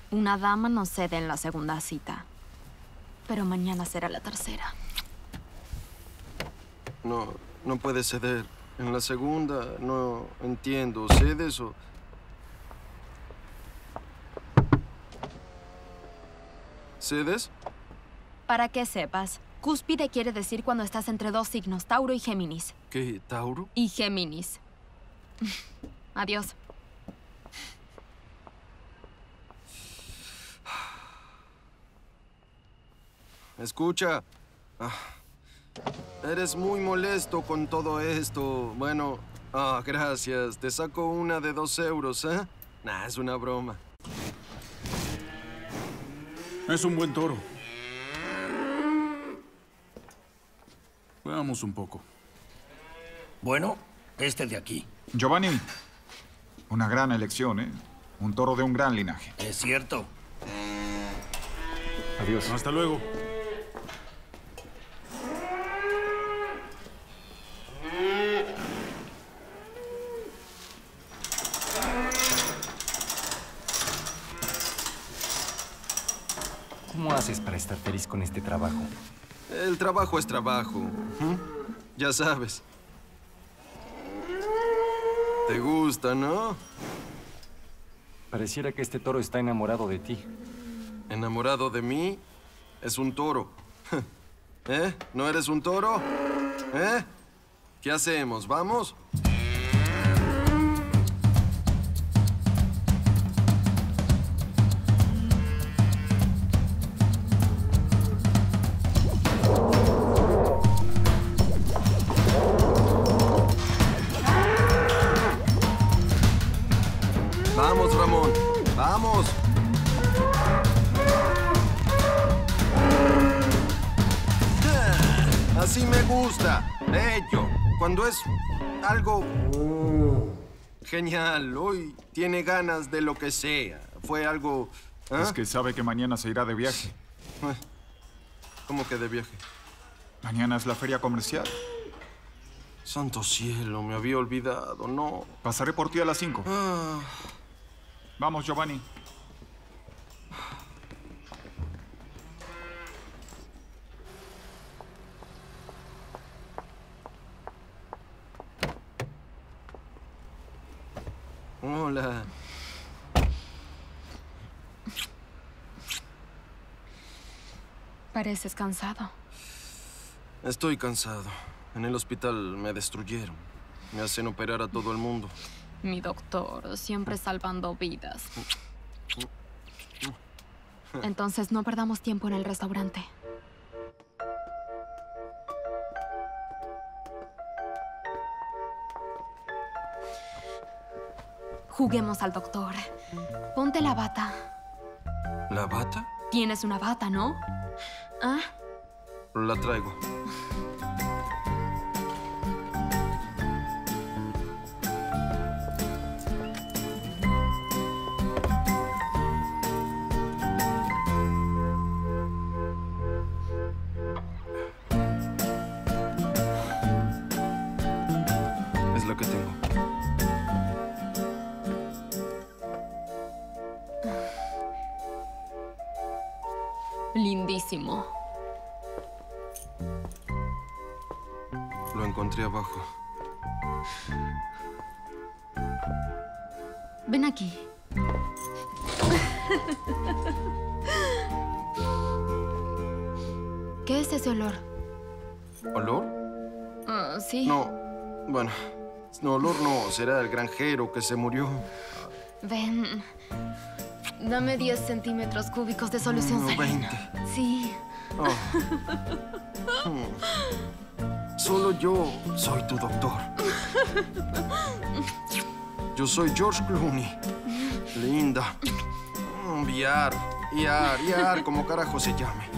Una dama no cede en la segunda cita, pero mañana será la tercera. No puedes ceder. En la segunda, no entiendo. ¿Cedes o...? ¿Cedes? Para que sepas, cúspide quiere decir cuando estás entre dos signos, Tauro y Géminis. ¿Qué? ¿Tauro? Y Géminis. Adiós. Escucha. Eres muy molesto con todo esto. Bueno, gracias. Te saco una de 2 euros, ¿eh? Nah, es una broma. Es un buen toro. Veamos un poco. Bueno, este de aquí. Giovanni, una gran elección, ¿eh? Un toro de un gran linaje. Es cierto. Adiós. Hasta luego. ¿Cómo haces para estar feliz con este trabajo? El trabajo es trabajo. Ya sabes. ¿Te gusta, no? Pareciera que este toro está enamorado de ti. ¿Enamorado de mí? Es un toro. ¿Eh? ¿No eres un toro? ¿Eh? ¿Qué hacemos? ¿Vamos? Vamos, Ramón. Vamos. Así me gusta. Bello. Cuando es algo genial. Hoy tiene ganas de lo que sea. Fue algo... Es que sabe que mañana se irá de viaje. ¿Cómo que de viaje? Mañana es la feria comercial. Santo cielo, me había olvidado, no. Pasaré por ti a las 5. Vamos, Giovanni. Hola. Pareces cansado. Estoy cansado. En el hospital me destruyeron. Me hacen operar a todo el mundo. Mi doctor, siempre salvando vidas. Entonces no perdamos tiempo en el restaurante. Juguemos al doctor. Ponte la bata. ¿La bata? Tienes una bata, ¿no? ¿Ah? La traigo. Lindísimo. Lo encontré abajo. Ven aquí. ¿Qué es ese olor? ¿Olor? Sí. No, bueno, no, olor no. Será el granjero que se murió. Ven. Dame 10 centímetros cúbicos de solución No, salina. 20. Sí. Solo yo soy tu doctor. Yo soy George Clooney. Linda. Iar, como carajo se llame.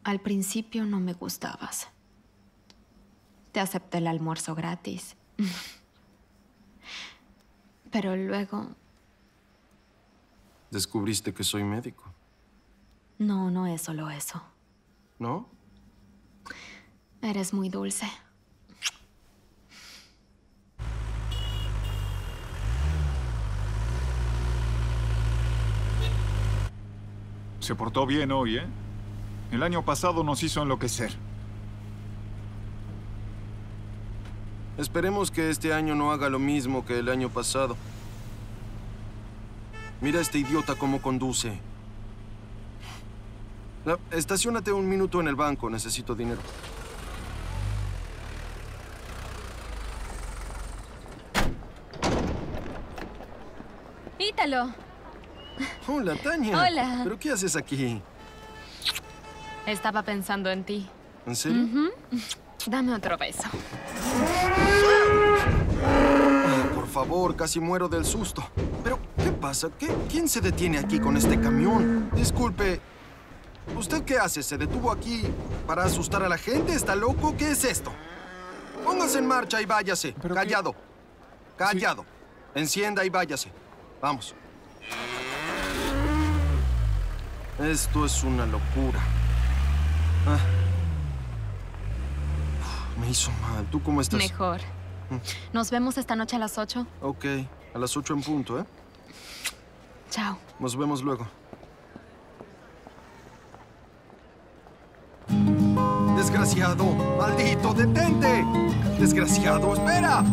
Al principio no me gustabas. Te acepté el almuerzo gratis. Pero luego... Descubriste que soy médico. No, no es solo eso. ¿No? Eres muy dulce. Se portó bien hoy, ¿eh? El año pasado nos hizo enloquecer. Esperemos que este año no haga lo mismo que el año pasado. Mira a este idiota cómo conduce. Estaciónate un minuto en el banco. Necesito dinero. Ítalo. Hola, Tania. Hola. ¿Pero qué haces aquí? Estaba pensando en ti. ¿En serio? Dame otro beso. Por favor, casi muero del susto. ¿Pero qué pasa? ¿Quién se detiene aquí con este camión? Disculpe, ¿usted qué hace? ¿Se detuvo aquí para asustar a la gente? ¿Está loco? ¿Qué es esto? Póngase en marcha y váyase. Callado. Callado. Sí. Encienda y váyase. Vamos. Esto es una locura. Me hizo mal. ¿Tú cómo estás? Mejor. ¿Nos vemos esta noche a las 8? Ok. A las 8 en punto, ¿eh? Chao. Nos vemos luego. ¡Desgraciado! ¡Maldito! ¡Detente! ¡Desgraciado! ¡Espera!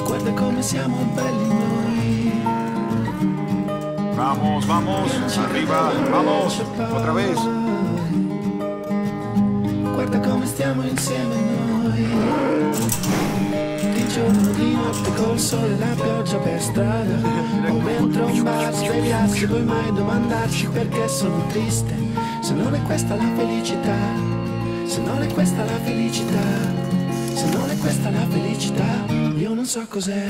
Guarda come siamo belli noi. Vamos, vamos. Arriba. Vamos. Otra vez. Guarda come stiamo insieme noi. Di giorno, di notte, col sole e la pioggia per strada. O dentro un bar, svegliarsi, poi mai domandarsi perché sono triste. Se non è questa la felicità. Se non è questa la felicità. Se non è questa la felicità. Io non so cos'è.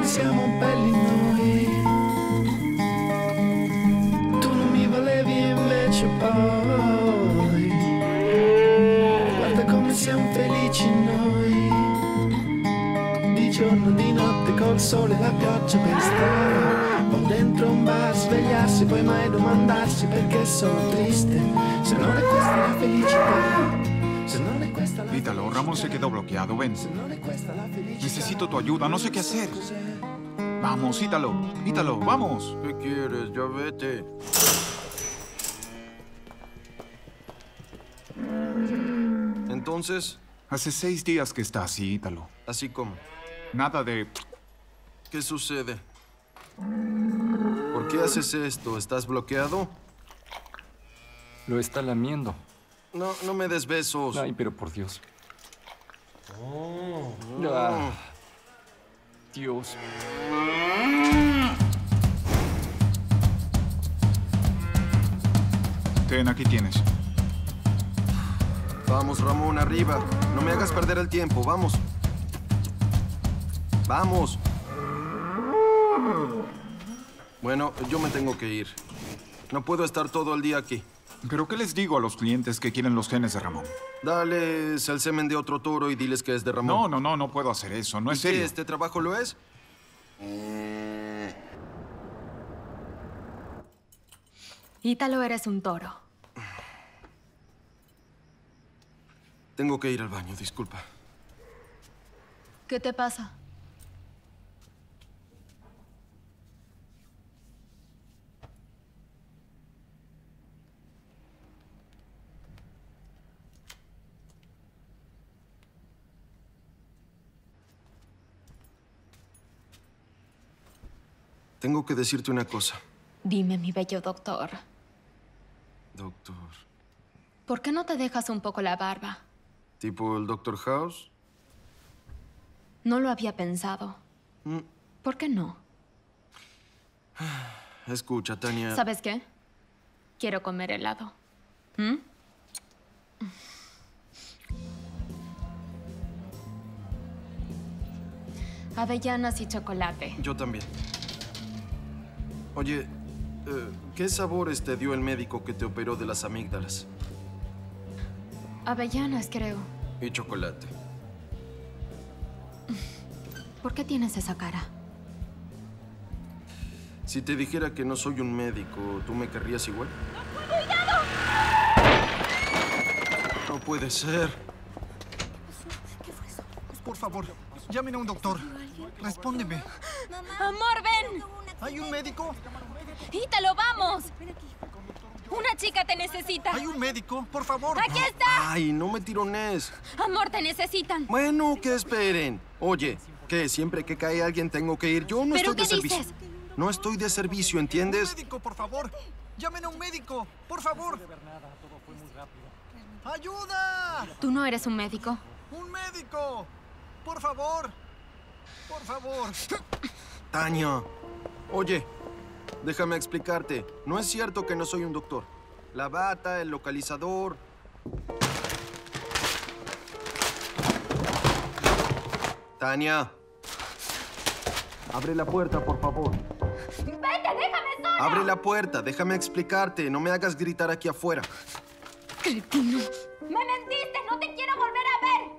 Siamo belli noi. Tu non mi volevi invece poi. Guarda come siamo felici noi. Di giorno, di notte, col sole e la pioggia per strada. O dentro un bar, svegliarsi, poi mai domandarsi perché sono triste. Se non è questa la felicità. Se non è questa la felicità. Ítalo, Ramón se quedó bloqueado. Ven. Necesito tu ayuda. No sé qué hacer. Vamos, Ítalo. Ítalo, vamos. ¿Qué quieres? Ya vete. Entonces... Hace 6 días que está así, Ítalo. ¿Así cómo? Nada de... ¿Qué sucede? ¿Por qué haces esto? ¿Estás bloqueado? Lo está lamiendo. No me des besos. Ay, pero por Dios. No. Dios. Ten, aquí tienes. Vamos, Ramón, arriba. No me hagas perder el tiempo. Vamos. Vamos. Bueno, yo me tengo que ir. No puedo estar todo el día aquí. ¿Pero qué les digo a los clientes que quieren los genes de Ramón? Dales el semen de otro toro y diles que es de Ramón. No puedo hacer eso. No es ¿Y serio. qué, este trabajo lo es? Ítalo, eres un toro. Tengo que ir al baño, disculpa. ¿Qué te pasa? Tengo que decirte una cosa. Dime, mi bello doctor. Doctor. ¿Por qué no te dejas un poco la barba? ¿Tipo el Dr. House? No lo había pensado. ¿Por qué no? Escucha, Tania. ¿Sabes qué? Quiero comer helado. ¿Mm? Avellanas y chocolate. Yo también. Oye, ¿qué sabores te dio el médico que te operó de las amígdalas? Avellanas, creo. Y chocolate. ¿Por qué tienes esa cara? Si te dijera que no soy un médico, ¿tú me querrías igual? ¡Cuidado! No puede ser. ¿Qué fue eso? Por favor, llamen a un doctor. Respóndeme. ¡Amor, ven! ¿Hay un médico? ¡Ítalo, vamos! Una chica te necesita. ¿Hay un médico? Por favor. ¡Aquí está! Ay, no me tirones. Amor, te necesitan. Bueno, que esperen. Oye, ¿qué? Siempre que cae alguien tengo que ir. Yo no ¿Pero estoy de qué servicio. dices? No estoy de servicio, ¿entiendes? Un médico, por favor. Llamen a un médico. Por favor. ¡Ayuda! ¿Tú no eres un médico? ¡Un médico! Por favor. Por favor. Tania. Oye, déjame explicarte. No es cierto que no soy un doctor. La bata, el localizador. Tania. Abre la puerta, por favor. ¡Vete, déjame sola! Abre la puerta, déjame explicarte. No me hagas gritar aquí afuera. ¡Cretino! ¡Me mentiste! ¡No te quiero volver a ver!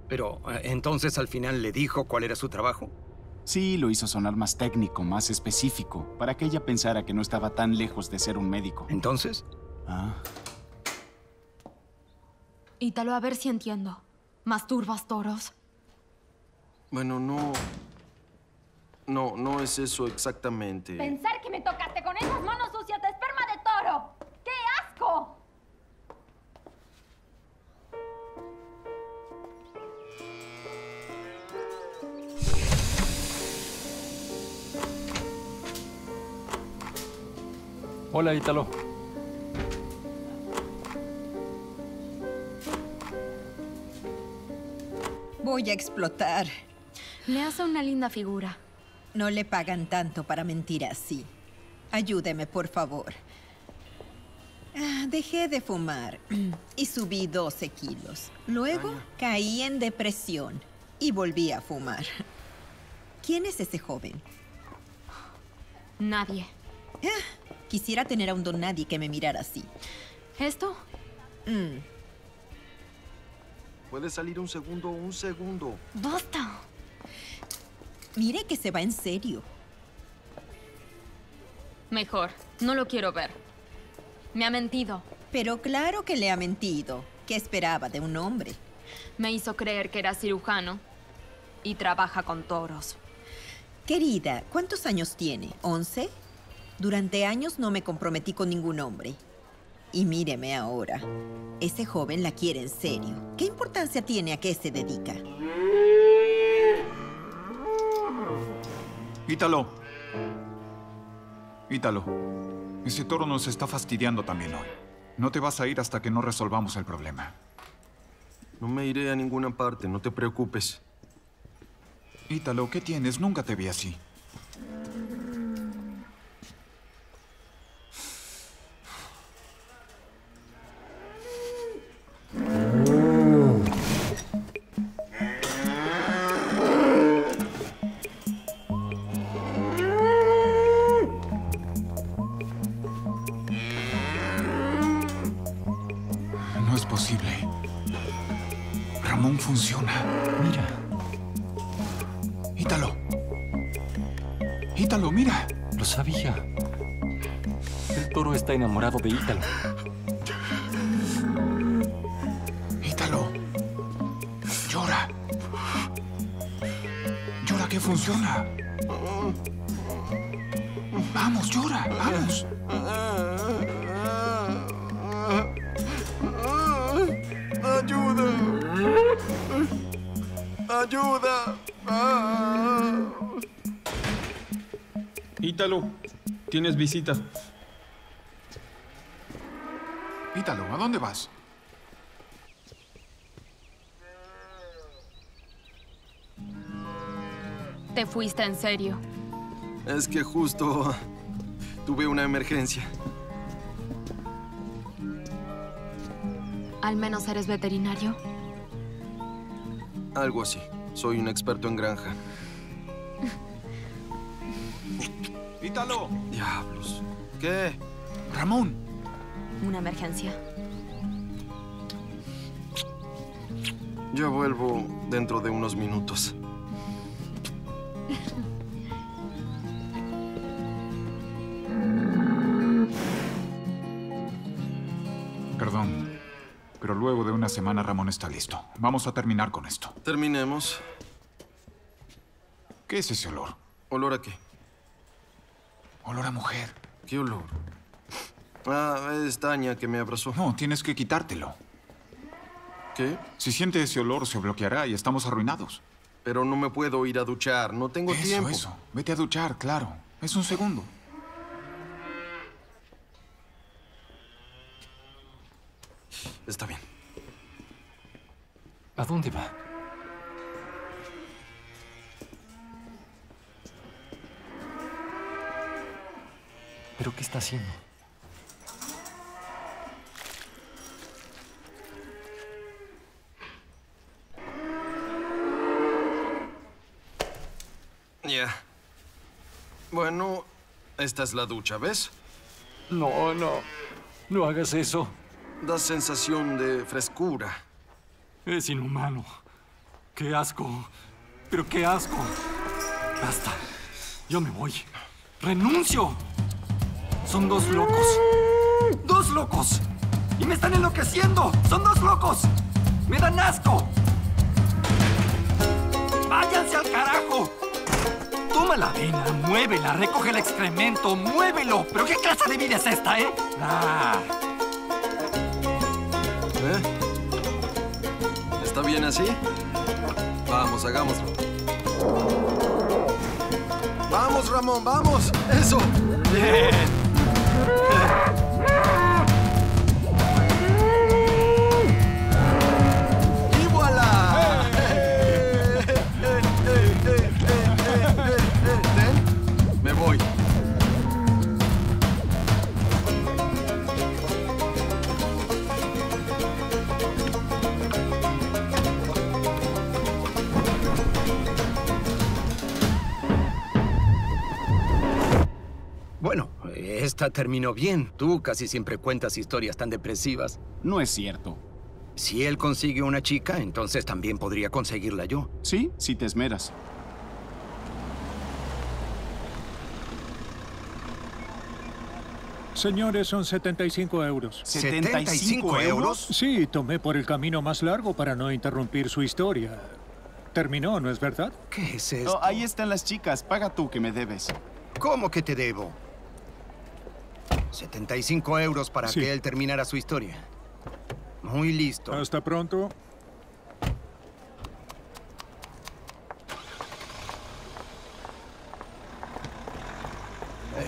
Pero, ¿entonces al final le dijo cuál era su trabajo? Sí, lo hizo sonar más técnico, más específico, para que ella pensara que no estaba tan lejos de ser un médico. ¿Entonces? Ítalo, a ver si entiendo. ¿Masturbas toros? Bueno, no... No es eso exactamente. Pensar que me tocaste con esas manos sucias de esperma de toro. ¡Qué asco! Hola, Ítalo. Voy a explotar. Le hace una linda figura. No le pagan tanto para mentir así. Ayúdeme, por favor. Dejé de fumar y subí 12 kilos. Luego caí en depresión y volví a fumar. ¿Quién es ese joven? Nadie. Quisiera tener a un don nadie que me mirara así. ¿Esto? ¿Puede salir un segundo? Un segundo. ¡Basta! Mire que se va en serio. Mejor. No lo quiero ver. Me ha mentido. Pero claro que le ha mentido. ¿Qué esperaba de un hombre? Me hizo creer que era cirujano y trabaja con toros. Querida, ¿cuántos años tiene? ¿11? Durante años no me comprometí con ningún hombre. Y míreme ahora. Ese joven la quiere en serio. ¿Qué importancia tiene a qué se dedica? Ítalo. Ítalo. Ese toro nos está fastidiando también hoy. No te vas a ir hasta que no resolvamos el problema. No me iré a ninguna parte, no te preocupes. Ítalo, ¿qué tienes? Nunca te vi así. Mira. Ítalo. Ítalo, mira. Lo sabía. El toro está enamorado de Ítalo. Ítalo. Llora. Llora que funciona. Vamos, llora, vamos. ¡Ayuda! ¡Ayuda! Ítalo, tienes visita. Ítalo, ¿a dónde vas? Te fuiste en serio. Es que justo tuve una emergencia. ¿Al menos eres veterinario? Algo así. Soy un experto en granja. ¡Ítalo! Diablos. ¿Qué? Ramón. ¿Una emergencia? Ya vuelvo dentro de unos minutos. Perdón, pero luego de una semana Ramón está listo. Vamos a terminar con esto. Terminemos. ¿Qué es ese olor? ¿Olor a qué? Olor a mujer. ¿Qué olor? Ah, es Tania que me abrazó. No, tienes que quitártelo. ¿Qué? Si siente ese olor, se bloqueará y estamos arruinados. Pero no me puedo ir a duchar. No tengo tiempo. Eso. Vete a duchar, claro. Es un segundo. Está bien. ¿A dónde va? ¿Pero qué está haciendo? Ya. Bueno, esta es la ducha, ¿ves? No, no. No hagas eso. Da sensación de frescura. Es inhumano. ¡Qué asco! ¡Pero qué asco! Basta. Yo me voy. ¡Renuncio! Son dos locos. ¡Dos locos! ¡Y me están enloqueciendo! ¡Son dos locos! ¡Me dan asco! ¡Váyanse al carajo! Toma la avena, muévela, recoge el excremento, muévelo. ¿Pero qué clase de vida es esta, eh? ¿Está bien así? Vamos, hagámoslo. ¡Vamos, Ramón, vamos! ¡Eso! ¡Bien! ¡Y voilà! Me voy. Bueno, esta terminó bien. Tú casi siempre cuentas historias tan depresivas. No es cierto. Si él consigue una chica, entonces también podría conseguirla yo. Sí, si te esmeras. Señores, son 75 euros. ¿75 euros? Sí, tomé por el camino más largo para no interrumpir su historia. Terminó, ¿no es verdad? ¿Qué es esto? Oh, ahí están las chicas. Paga tú que me debes. ¿Cómo que te debo? 75 euros para que él terminara su historia. Muy listo. Hasta pronto.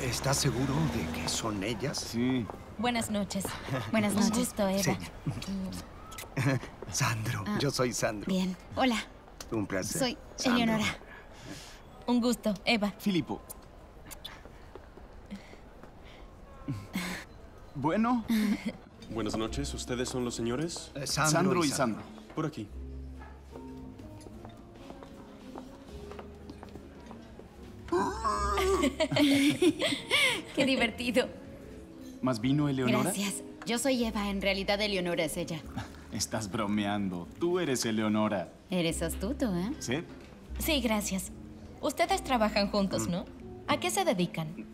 ¿Estás seguro de que son ellas? Sí. Buenas noches. Buenas noches. Un gusto, Eva. Sí. Sandro, yo soy Sandro. Bien. Hola. Un placer. Soy Sandro. Eleonora. Un gusto, Eva. Filipo. Bueno. Buenas noches. ¿Ustedes son los señores? Sandro y Sandro. Por aquí. Qué divertido. ¿Más vino, Eleonora? Gracias. Yo soy Eva. En realidad, Eleonora es ella. Estás bromeando. Tú eres Eleonora. Eres astuto, ¿eh? ¿Sí? Sí, gracias. Ustedes trabajan juntos, ¿no? ¿A qué se dedican?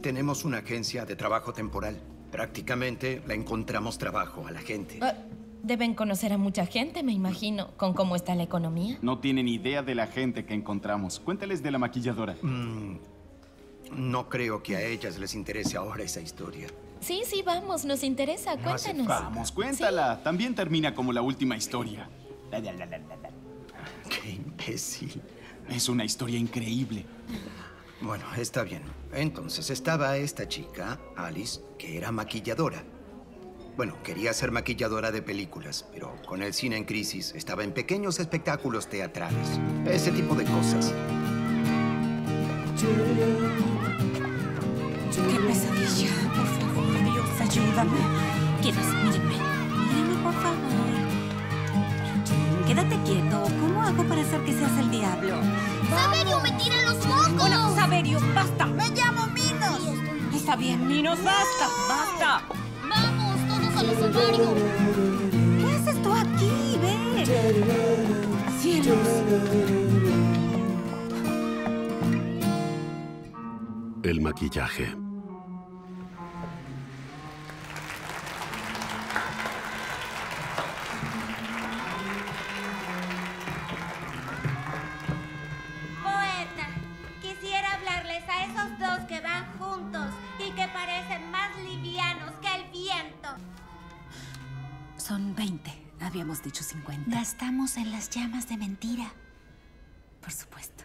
Tenemos una agencia de trabajo temporal. Prácticamente la encontramos trabajo a la gente. Deben conocer a mucha gente, me imagino, con cómo está la economía. No tienen idea de la gente que encontramos. Cuéntales de la maquilladora. No creo que a ellas les interese ahora esa historia. Sí, sí, vamos, nos interesa, cuéntanos. Vamos, cuéntala. Sí. También termina como la última historia. Qué imbécil. Es una historia increíble. Bueno, está bien. Entonces estaba esta chica, Alice, que era maquilladora. Bueno, quería ser maquilladora de películas, pero con el cine en crisis estaba en pequeños espectáculos teatrales. Ese tipo de cosas. ¡Qué pesadilla! Por favor, Dios, ayúdame. ¿Quieres? Mírenme. Mírenme, por favor. Quédate quieto. ¿Cómo hago para hacer que seas el diablo? ¡Saverio, me tira los mocos! Bueno, Saverio, basta. Me llamo Minos. Está bien, Minos, basta, basta. ¡Vamos, todos al escenario! ¿Qué haces tú aquí? Ve. Cielos. El maquillaje. Poeta, quisiera hablarles a esos dos que van juntos y que parecen más livianos que el viento. Son 20. Habíamos dicho 50. Gastamos en las llamas de mentira. Por supuesto.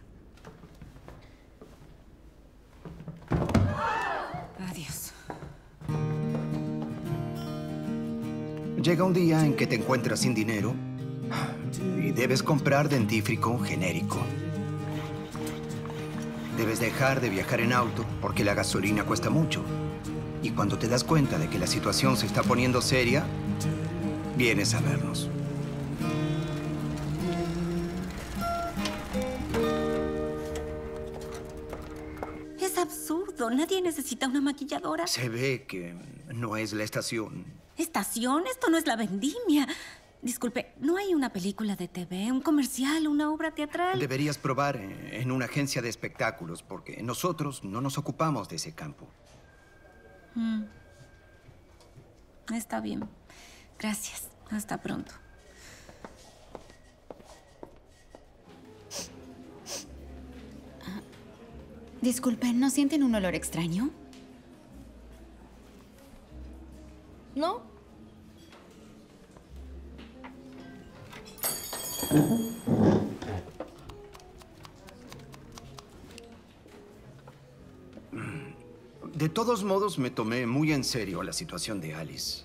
Adiós. Llega un día en que te encuentras sin dinero y debes comprar dentífrico genérico. Debes dejar de viajar en auto porque la gasolina cuesta mucho. Y cuando te das cuenta de que la situación se está poniendo seria, vienes a vernos. Es absurdo. Nadie necesita una maquilladora. Se ve que no es la estación. ¿Estación? Esto no es la vendimia. Disculpe, ¿no hay una película de TV, un comercial, una obra teatral? Deberías probar en una agencia de espectáculos porque nosotros no nos ocupamos de ese campo. Está bien. Gracias. Hasta pronto. Disculpen, ¿no sienten un olor extraño? ¿No? De todos modos, me tomé muy en serio la situación de Alice.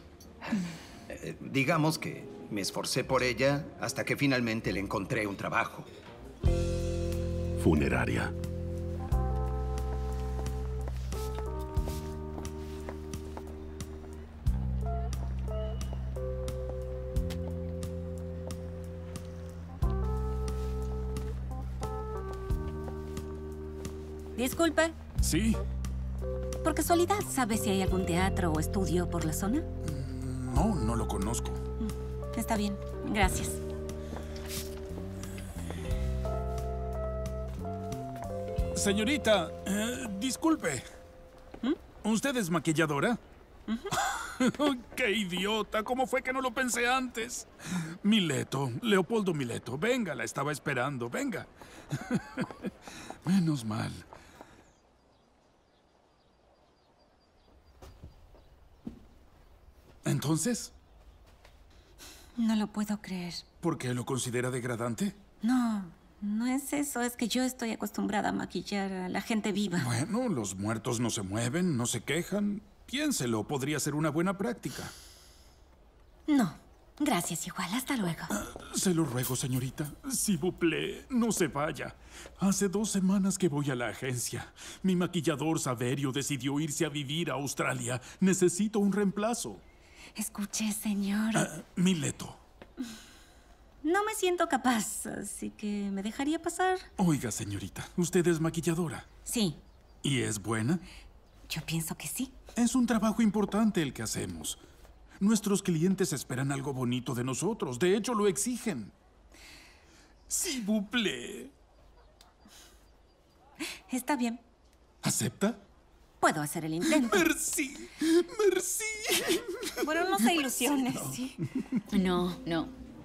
Digamos que me esforcé por ella hasta que finalmente le encontré un trabajo. Funeraria. Disculpe. Sí. ¿Por casualidad sabe si hay algún teatro o estudio por la zona? No, no lo conozco. Está bien. Gracias. Señorita, disculpe. ¿Usted es maquilladora? ¡Qué idiota! ¿Cómo fue que no lo pensé antes? Mileto, Leopoldo Mileto. Venga, la estaba esperando. Venga. Menos mal. ¿Entonces? No lo puedo creer. ¿Por qué lo considera degradante? No, no es eso. Es que yo estoy acostumbrada a maquillar a la gente viva. Bueno, los muertos no se mueven, no se quejan. Piénselo, podría ser una buena práctica. No, gracias igual. Hasta luego. Se lo ruego, señorita. S'il vous plaît, no se vaya. Hace 2 semanas que voy a la agencia. Mi maquillador Saverio decidió irse a vivir a Australia. Necesito un reemplazo. Escuche, señor. Mileto. No me siento capaz, así que me dejaría pasar. Oiga, señorita, ¿usted es maquilladora? Sí. ¿Y es buena? Yo pienso que sí. Es un trabajo importante el que hacemos. Nuestros clientes esperan algo bonito de nosotros. De hecho, lo exigen. S'il vous plaît. Está bien. ¿Acepta? Puedo hacer el intento. Merci. Merci. Bueno, no se ilusiones. No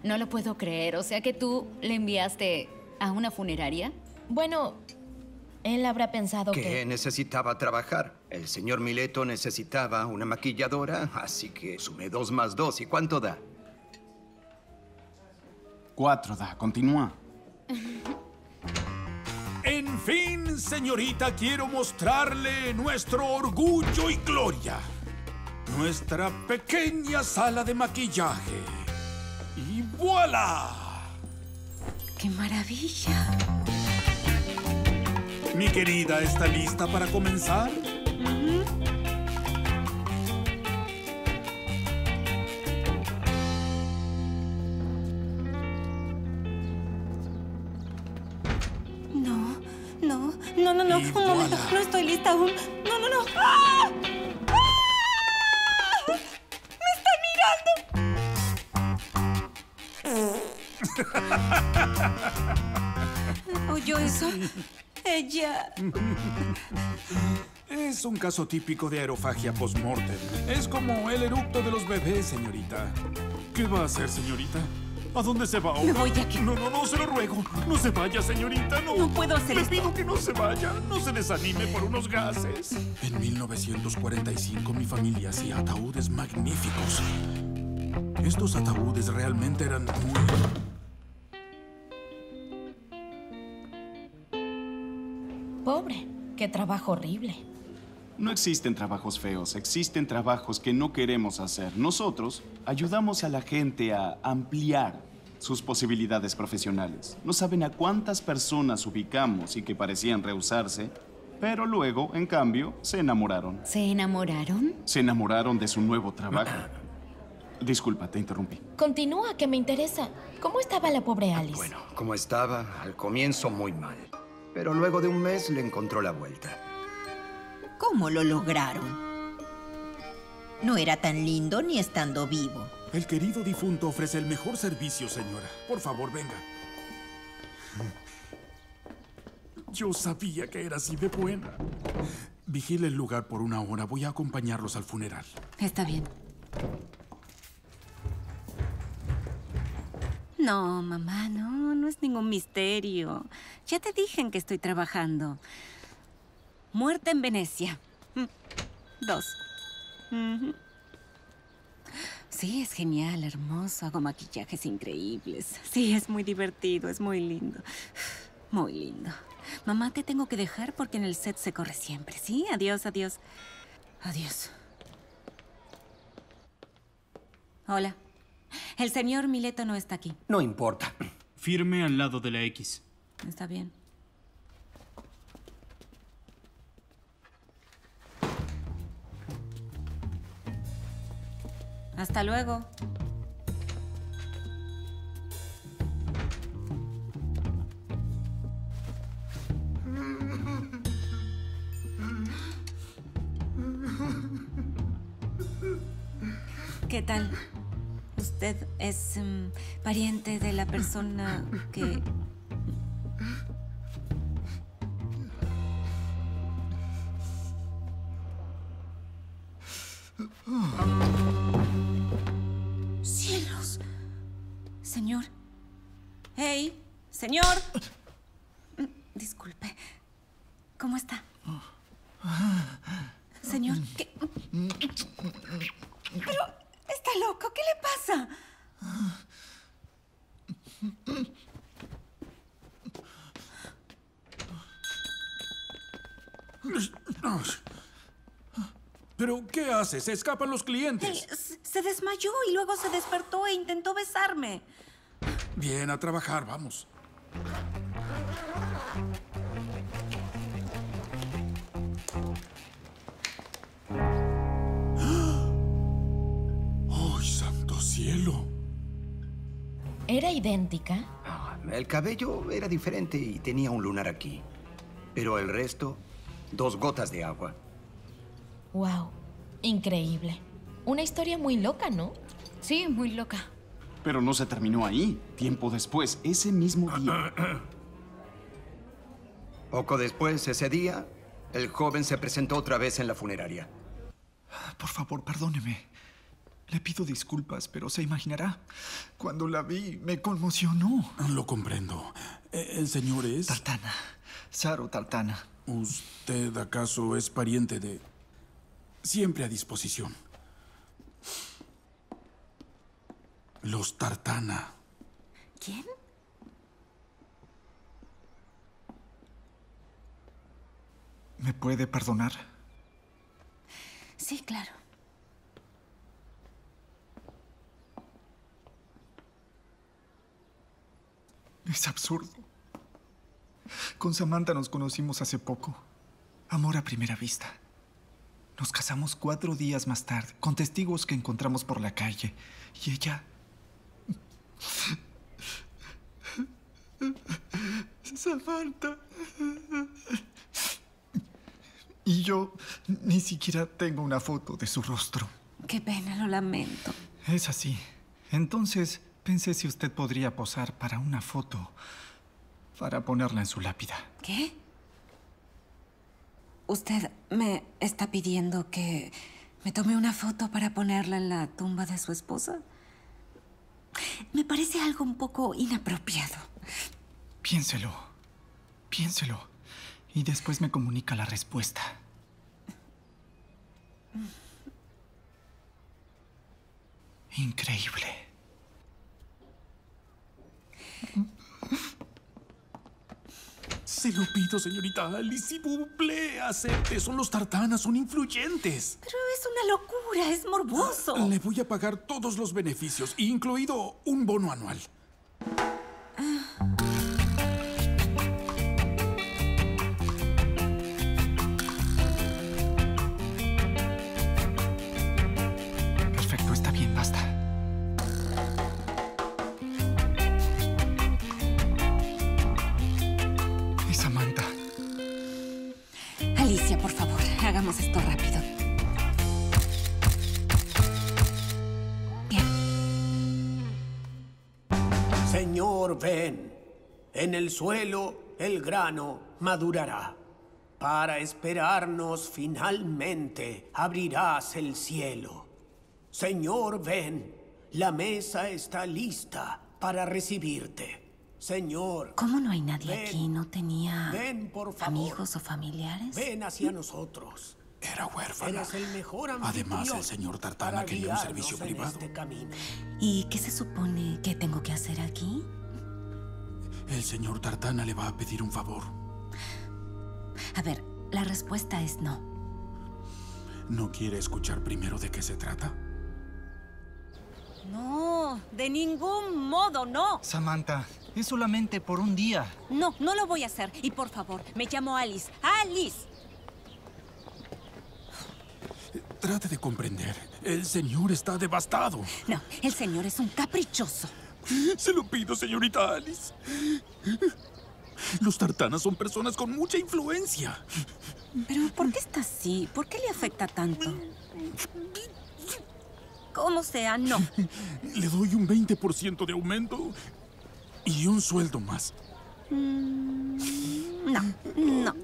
lo puedo creer. O sea que tú le enviaste a una funeraria. Bueno, él habrá pensado Que necesitaba trabajar. El señor Mileto necesitaba una maquilladora, así que sumé 2 más 2. ¿Y cuánto da? 4 da. Continúa. En fin, señorita, quiero mostrarle nuestro orgullo y gloria. Nuestra pequeña sala de maquillaje. ¡Y voilà! ¡Qué maravilla! Mi querida, ¿está lista para comenzar? No, un momento. No estoy lista aún. No. ¡Ah! ¡Ah! ¡Me está mirando! ¿Oyó eso? Ella... Es un caso típico de aerofagia post-mortem. Es como el eructo de los bebés, señorita. ¿Qué va a hacer, señorita? ¿A dónde se va ahora? Me voy de aquí. No, se lo ruego. No se vaya, señorita, no. No puedo hacer esto. Le pido que no se vaya. No se desanime por unos gases. En 1945 mi familia hacía ataúdes magníficos. Estos ataúdes realmente eran muy... Pobre, qué trabajo horrible. No existen trabajos feos, existen trabajos que no queremos hacer. Nosotros ayudamos a la gente a ampliar sus posibilidades profesionales. No saben a cuántas personas ubicamos y que parecían rehusarse, pero luego, en cambio, se enamoraron. ¿Se enamoraron? Se enamoraron de su nuevo trabajo. Disculpa, te interrumpí. Continúa, que me interesa. ¿Cómo estaba la pobre Alice? Bueno, como estaba, al comienzo muy mal. Pero luego de un mes le encontró la vuelta. ¿Cómo lo lograron? No era tan lindo ni estando vivo. El querido difunto ofrece el mejor servicio, señora. Por favor, venga. Yo sabía que era así de buena. Vigile el lugar por 1 hora. Voy a acompañarlos al funeral. Está bien. No, mamá, no es ningún misterio. Ya te dije en que estoy trabajando. Muerte en Venecia. 2. Sí, es genial, hermoso. Hago maquillajes increíbles. Sí, es muy divertido, es muy lindo. Muy lindo. Mamá, te tengo que dejar porque en el set se corre siempre. Sí, adiós. Adiós. Hola. El señor Mileto no está aquí. No importa. Firme al lado de la X. Está bien. Hasta luego. ¿Qué tal? ¿Usted es pariente de la persona que... ¡Cielos! Señor. ¡Hey! ¡Señor! Disculpe. ¿Cómo está? Señor, ¿qué? Pero... ¿está loco? ¿Qué le pasa? ¿Pero qué hace? Se escapan los clientes. Se desmayó y luego se despertó e intentó besarme. Bien, a trabajar, vamos. ¡Ay, santo cielo! ¿Era idéntica? El cabello era diferente y tenía un lunar aquí. Pero el resto, 2 gotas de agua. Wow, increíble. Una historia muy loca, ¿no? Sí, muy loca. Pero no se terminó ahí. Tiempo después, ese mismo día. Poco después, ese día, el joven se presentó otra vez en la funeraria. Por favor, perdóneme. Le pido disculpas, pero se imaginará. Cuando la vi, me conmocionó. Lo comprendo. ¿El señor es? Tartana. Saro Tartana. ¿Usted acaso es pariente de...? Siempre a disposición. Los Tartana. ¿Quién? ¿Me puede perdonar? Sí, claro. Es absurdo. Con Samantha nos conocimos hace poco. Amor a primera vista. Nos casamos 4 días más tarde, con testigos que encontramos por la calle. Y ella... Samantha... Y yo ni siquiera tengo una foto de su rostro. Qué pena, lo lamento. Es así. Entonces pensé si usted podría posar para una foto, para ponerla en su lápida. ¿Qué? ¿Usted me está pidiendo que me tome una foto para ponerla en la tumba de su esposa? Me parece algo un poco inapropiado. Piénselo. Piénselo. Y después me comunica la respuesta. Increíble. Se lo pido, señorita Alice, s'il vous plaît, acepte. Son los Tartana, son influyentes. Pero es una locura, es morboso. Le voy a pagar todos los beneficios, incluido un bono anual. Perfecto, está bien, basta. Es Samantha. Alicia, por favor, hagamos esto rápido. Señor, ven. En el suelo el grano madurará. Para esperarnos finalmente abrirás el cielo. Señor, ven. La mesa está lista para recibirte. Señor. ¿Cómo no hay nadie ven, aquí? ¿No tenía ven, por favor. amigos o familiares? Ven hacia nosotros. Era huérfana. Eres el mejor Además, el señor Tartana quería un servicio privado. Este camino. ¿Y qué se supone que tengo que hacer aquí? El señor Tartana le va a pedir un favor. A ver, la respuesta es no. ¿No quiere escuchar primero de qué se trata? No, de ningún modo, no. Samantha, es solamente por un día. No, no lo voy a hacer. Y por favor, me llamo Alice. ¡Alice! Trate de comprender. El señor está devastado. No, el señor es un caprichoso. Se lo pido, señorita Alice. Los Tartanas son personas con mucha influencia. Pero, ¿por qué está así? ¿Por qué le afecta tanto? Como sea, no. Le doy un 20% de aumento y un sueldo más. No, no.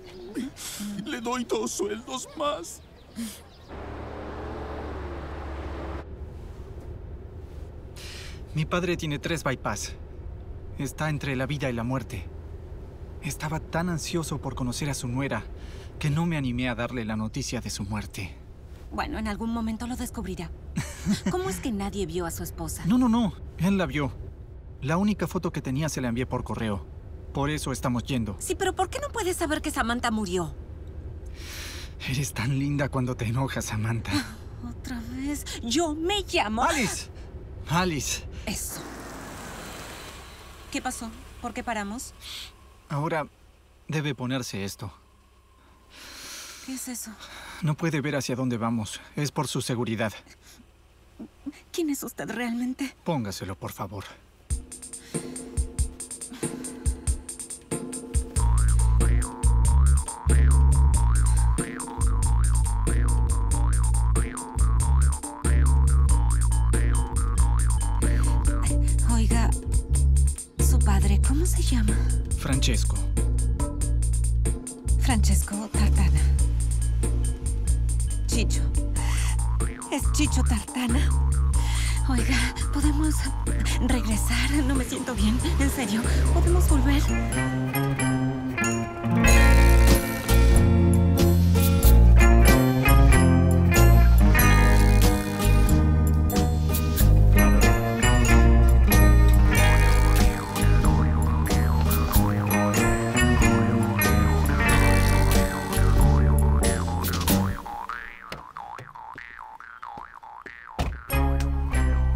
Le doy 2 sueldos más. Mi padre tiene 3 bypass. Está entre la vida y la muerte. Estaba tan ansioso por conocer a su nuera que no me animé a darle la noticia de su muerte. Bueno, en algún momento lo descubrirá. ¿Cómo es que nadie vio a su esposa? No. Él la vio. La única foto que tenía se la envié por correo. Por eso estamos yendo. Sí, pero ¿por qué no puedes saber que Samantha murió? Eres tan linda cuando te enojas, Samantha. Otra vez. Yo me llamo... ¡Alice! ¡Alice! Eso. ¿Qué pasó? ¿Por qué paramos? Ahora debe ponerse esto. ¿Qué es eso? No puede ver hacia dónde vamos. Es por su seguridad. ¿Quién es usted realmente? Póngaselo, por favor. Francesco. Francesco Tartana. Chicho. ¿Es Chicho Tartana? Oiga, ¿podemos regresar? No me siento bien. En serio, ¿podemos volver?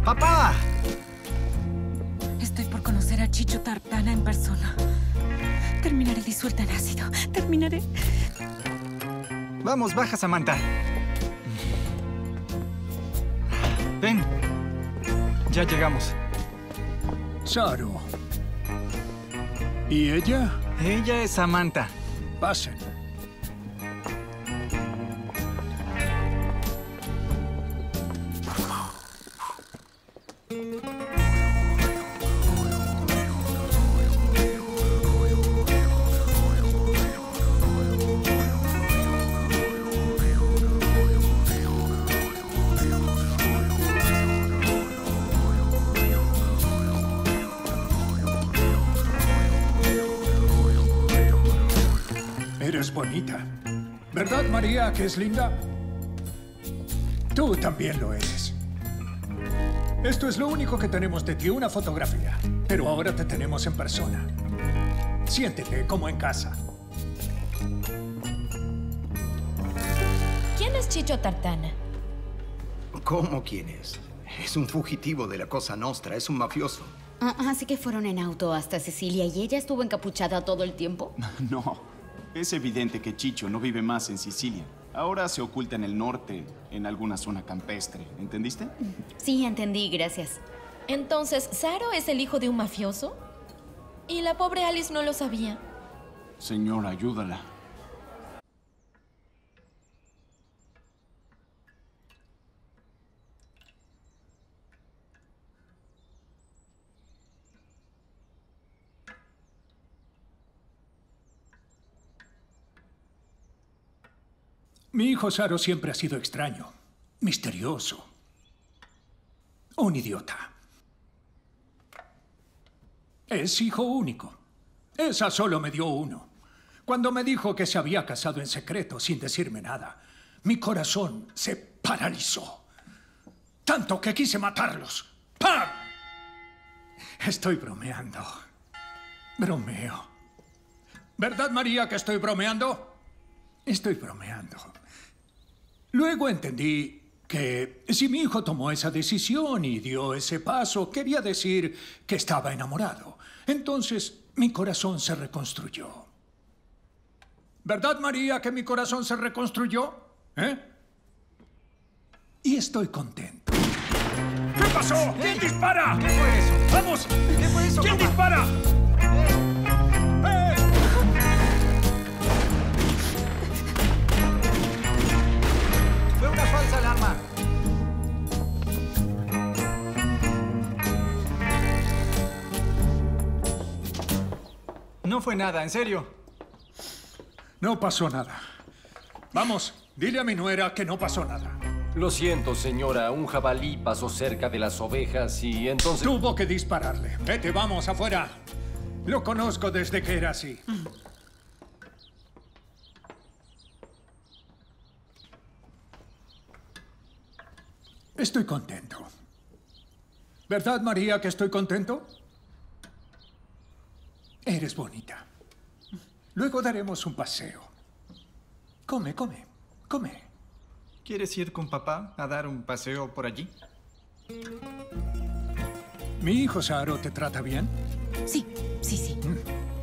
¡Papá! Estoy por conocer a Chicho Tartana en persona. Terminaré disuelta en ácido. Terminaré. Vamos, baja, Samantha. Ven. Ya llegamos. Saro. ¿Y ella? Ella es Samantha. Pasen. Eres bonita. ¿Verdad, María, que es linda? Tú también lo eres. Esto es lo único que tenemos de ti, una fotografía. Pero ahora te tenemos en persona. Siéntete como en casa. ¿Quién es Chicho Tartana? ¿Cómo quién es? Es un fugitivo de la Cosa Nostra, es un mafioso. Así que fueron en auto hasta Sicilia y ella estuvo encapuchada todo el tiempo. No. Es evidente que Chicho no vive más en Sicilia. Ahora se oculta en el norte, en alguna zona campestre. ¿Entendiste? Sí, entendí, gracias. Entonces, ¿Saro es el hijo de un mafioso? ¿Y la pobre Alice no lo sabía? Señora, ayúdala. Mi hijo Saro siempre ha sido extraño, misterioso, un idiota. Es hijo único. Esa solo me dio uno. Cuando me dijo que se había casado en secreto sin decirme nada, mi corazón se paralizó. Tanto que quise matarlos. ¡Pam! Estoy bromeando. Bromeo. ¿Verdad, María, que estoy bromeando? Estoy bromeando. Luego entendí que si mi hijo tomó esa decisión y dio ese paso, quería decir que estaba enamorado. Entonces, mi corazón se reconstruyó. ¿Verdad, María, que mi corazón se reconstruyó? ¿Eh? Y estoy contento. ¿Qué pasó? ¿Quién dispara? ¿Qué fue eso? ¡Vamos! ¿Qué fue eso, ¿Quién papá? dispara? Fue una falsa alarma. No fue nada, en serio. No pasó nada. Vamos, dile a mi nuera que no pasó nada. Lo siento, señora. Un jabalí pasó cerca de las ovejas y entonces... Tuvo que dispararle. Vete, vamos, afuera. Lo conozco desde que era así. Estoy contento. ¿Verdad, María, que estoy contento? Eres bonita. Luego daremos un paseo. Come, come, come. ¿Quieres ir con papá a dar un paseo por allí? ¿Mi hijo Saro te trata bien? Sí, sí, sí.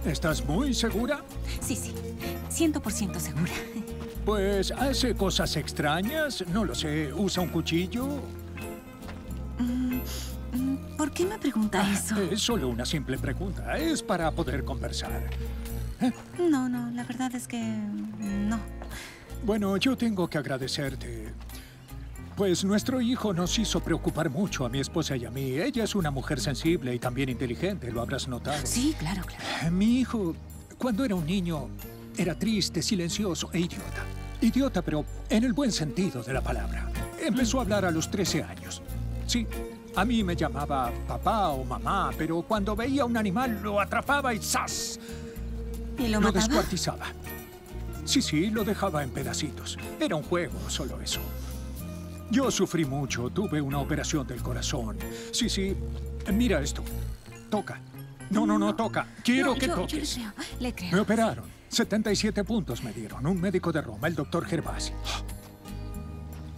¿Estás muy segura? Sí, sí. 100% segura. Pues hace cosas extrañas, no lo sé, usa un cuchillo. ¿Por qué me pregunta eso? Es solo una simple pregunta, es para poder conversar. No, no, la verdad es que no. Bueno, yo tengo que agradecerte Pues nuestro hijo nos hizo preocupar mucho a mi esposa y a mí. Ella es una mujer sensible y también inteligente, lo habrás notado. Sí, claro, claro. Mi hijo, cuando era un niño, era triste, silencioso e idiota. Idiota, pero en el buen sentido de la palabra. Empezó a hablar a los 13 años. Sí, a mí me llamaba papá o mamá, pero cuando veía un animal lo atrapaba y ¡zas! ¿Y lo Lo mataba? descuartizaba. Sí, lo dejaba en pedacitos. Era un juego, solo eso. Yo sufrí mucho, tuve una operación del corazón. Sí, mira esto. Toca. No, toca. Quiero que toques. Yo le creo. Me operaron. 77 puntos me dieron. Un médico de Roma, el doctor Gervasi.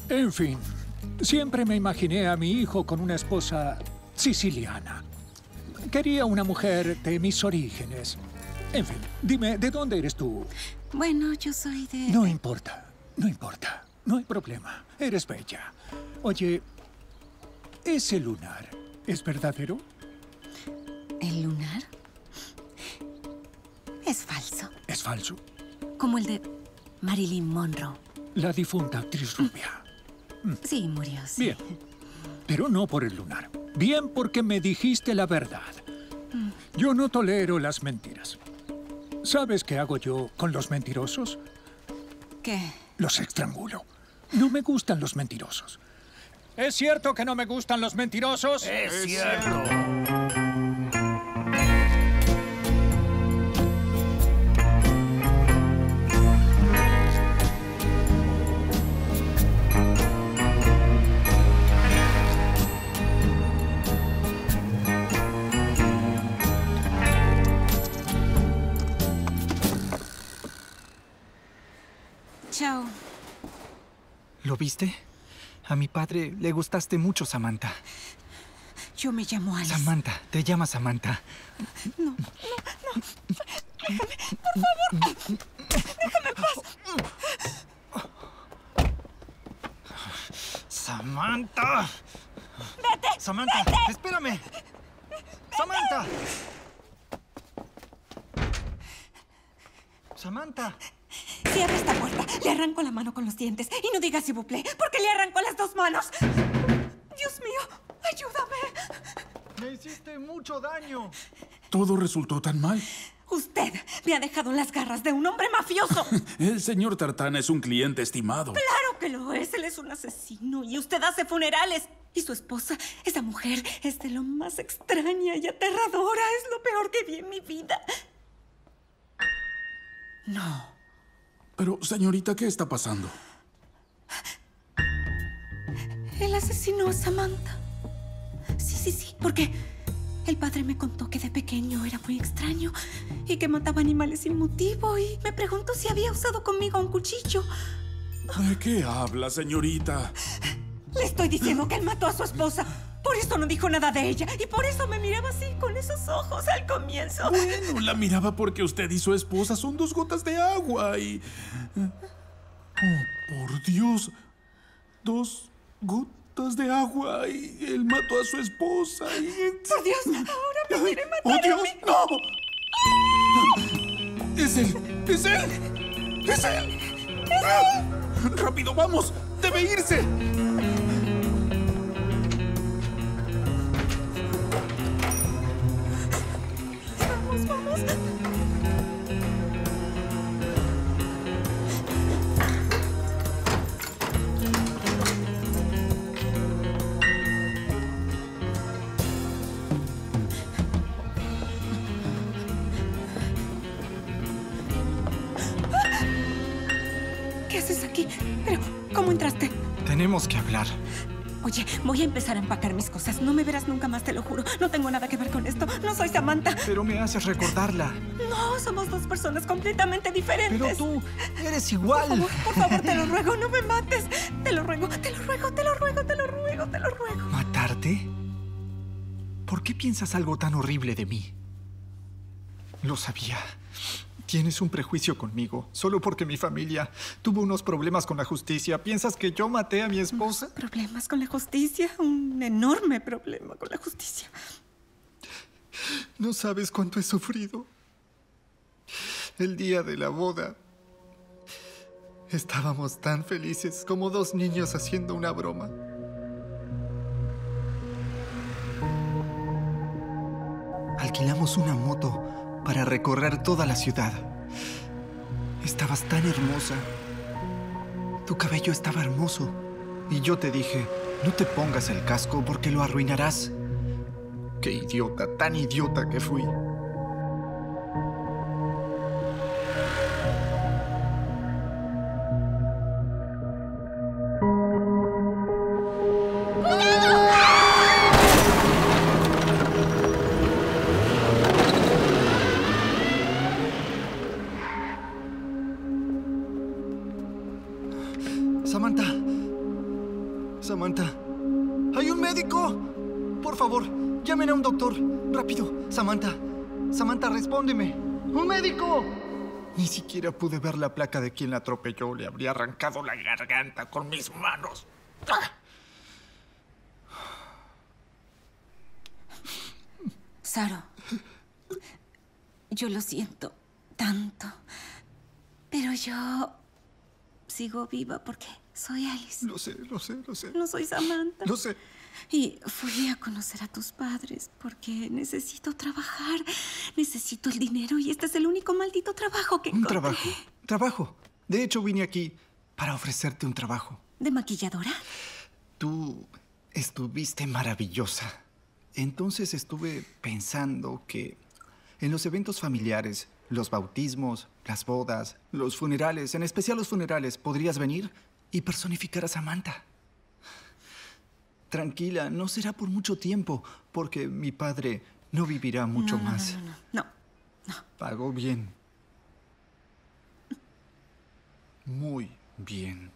En fin, siempre me imaginé a mi hijo con una esposa siciliana. Quería una mujer de mis orígenes. En fin, dime, ¿de dónde eres tú? Bueno, yo soy de... No importa. No hay problema. Eres bella. Oye, ¿ese lunar es verdadero? ¿El lunar? Es falso. ¿Es falso? Como el de Marilyn Monroe. La difunta actriz rubia. Sí, murió, sí. Bien. Pero no por el lunar. Bien porque me dijiste la verdad. Yo no tolero las mentiras. ¿Sabes qué hago yo con los mentirosos? ¿Qué? Los estrangulo. No me gustan los mentirosos. ¿Es cierto que no me gustan los mentirosos? Es cierto. Chao. ¿Lo viste? A mi padre le gustaste mucho, Samantha. Yo me llamo Alice. Samantha, te llamas Samantha. No. Déjame, por favor. Déjame en paz. ¡Samantha! ¡Vete! ¡Samantha! ¡Vete! ¡Espérame! ¡Vete! ¡Samantha! ¡Samantha! Cierra esta puerta. Le arranco la mano con los dientes. Y no digas s'il vous plaît, porque le arranco las dos manos. Dios mío, ayúdame. Me hiciste mucho daño. Todo resultó tan mal. Usted me ha dejado en las garras de un hombre mafioso. El señor Tartana es un cliente estimado. Claro que lo es. Él es un asesino y usted hace funerales. Y su esposa, esa mujer, es de lo más extraña y aterradora. Es lo peor que vi en mi vida. No. Pero, señorita, ¿qué está pasando? Él asesinó a Samantha. Sí, porque el padre me contó que de pequeño era muy extraño y que mataba animales sin motivo y me preguntó si había usado conmigo un cuchillo. ¿De qué habla, señorita? Le estoy diciendo que él mató a su esposa. Por eso no dijo nada de ella y por eso me miraba así con esos ojos al comienzo. Bueno, la miraba porque usted y su esposa son 2 gotas de agua y... Oh, por Dios. 2 gotas de agua y él mató a su esposa y... Por Dios, ahora me quiere matar. ¡Oh, Dios, no! ¡Es él! ¡Es él! ¡Es él! ¡Rápido, vamos! ¡Debe irse! Vamos. ¿Qué haces aquí? Pero, ¿cómo entraste? Tenemos que hablar. Oye, voy a empezar a empacar mis cosas. No me verás nunca más, te lo juro. No tengo nada que ver con esto. No soy Samantha. Pero me haces recordarla. No, somos 2 personas completamente diferentes. Pero tú eres igual. Por favor, te lo ruego, no me mates. Te lo ruego. ¿Matarte? ¿Por qué piensas algo tan horrible de mí? Lo sabía. Tienes un prejuicio conmigo, solo porque mi familia tuvo unos problemas con la justicia. ¿Piensas que yo maté a mi esposa? ¿Problemas con la justicia? Un enorme problema con la justicia. No sabes cuánto he sufrido. El día de la boda, Estábamos tan felices como dos niños haciendo una broma. Alquilamos una moto para recorrer toda la ciudad. Estabas tan hermosa. Tu cabello estaba hermoso. Y yo te dije, no te pongas el casco porque lo arruinarás. Qué idiota, tan idiota que fui. Samantha, ¿hay un médico? Por favor, llamen a un doctor. Rápido, Samantha, respóndeme. ¡Un médico! Ni siquiera pude ver la placa de quien la atropelló. Le habría arrancado la garganta con mis manos. ¡Ah! Saro, yo lo siento tanto, pero yo sigo viva porque soy Alice. Lo sé. No soy Samantha. Lo sé. Y fui a conocer a tus padres porque necesito trabajar. Necesito el dinero y este es el único maldito trabajo que encontré. Trabajo. De hecho, vine aquí para ofrecerte un trabajo. ¿De maquilladora? Tú estuviste maravillosa. Entonces estuve pensando que en los eventos familiares, los bautismos, las bodas, los funerales, en especial los funerales, podrías venir y personificar a Samantha. Tranquila, no será por mucho tiempo, porque mi padre no vivirá mucho más. No. Pagó bien. Muy bien.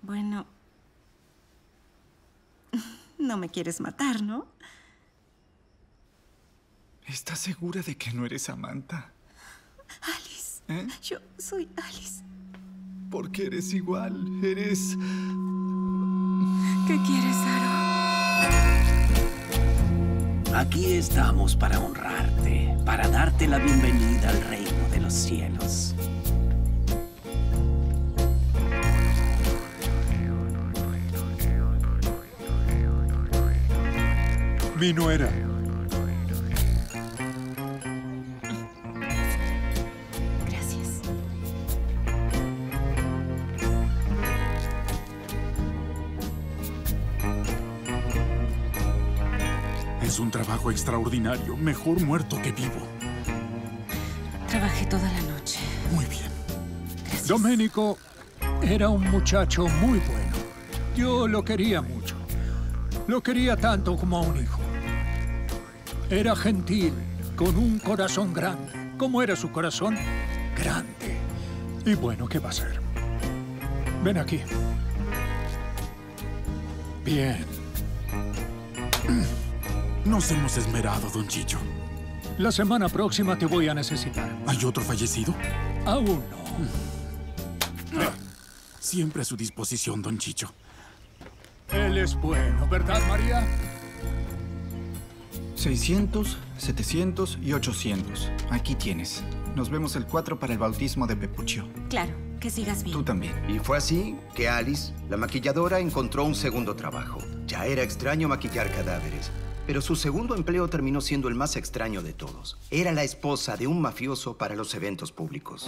Bueno, no me quieres matar, ¿no? ¿Estás segura de que no eres Samantha? Alice. ¿Eh? Yo soy Alice. Porque eres igual. Eres... ¿Qué quieres, Saro? Aquí estamos para honrarte, para darte la bienvenida al reino de los cielos. Mi nuera. Gracias. Es un trabajo extraordinario. Mejor muerto que vivo. Trabajé toda la noche. Muy bien. Gracias. Domenico era un muchacho muy bueno. Yo lo quería mucho. Lo quería tanto como a un hijo. Era gentil, con un corazón grande. ¿Cómo era su corazón? Grande. Y bueno, ¿qué va a ser? Ven aquí. Bien. Nos hemos esmerado, don Chicho. La semana próxima te voy a necesitar. ¿Hay otro fallecido? Aún no. Siempre a su disposición, don Chicho. Él es bueno, ¿verdad, María? 600, 700 y 800. Aquí tienes. Nos vemos el 4 para el bautismo de Pepuccio. Claro, que sigas bien. Tú también. Y fue así que Alice, la maquilladora, encontró un segundo trabajo. Ya era extraño maquillar cadáveres, pero su segundo empleo terminó siendo el más extraño de todos. Era la esposa de un mafioso para los eventos públicos.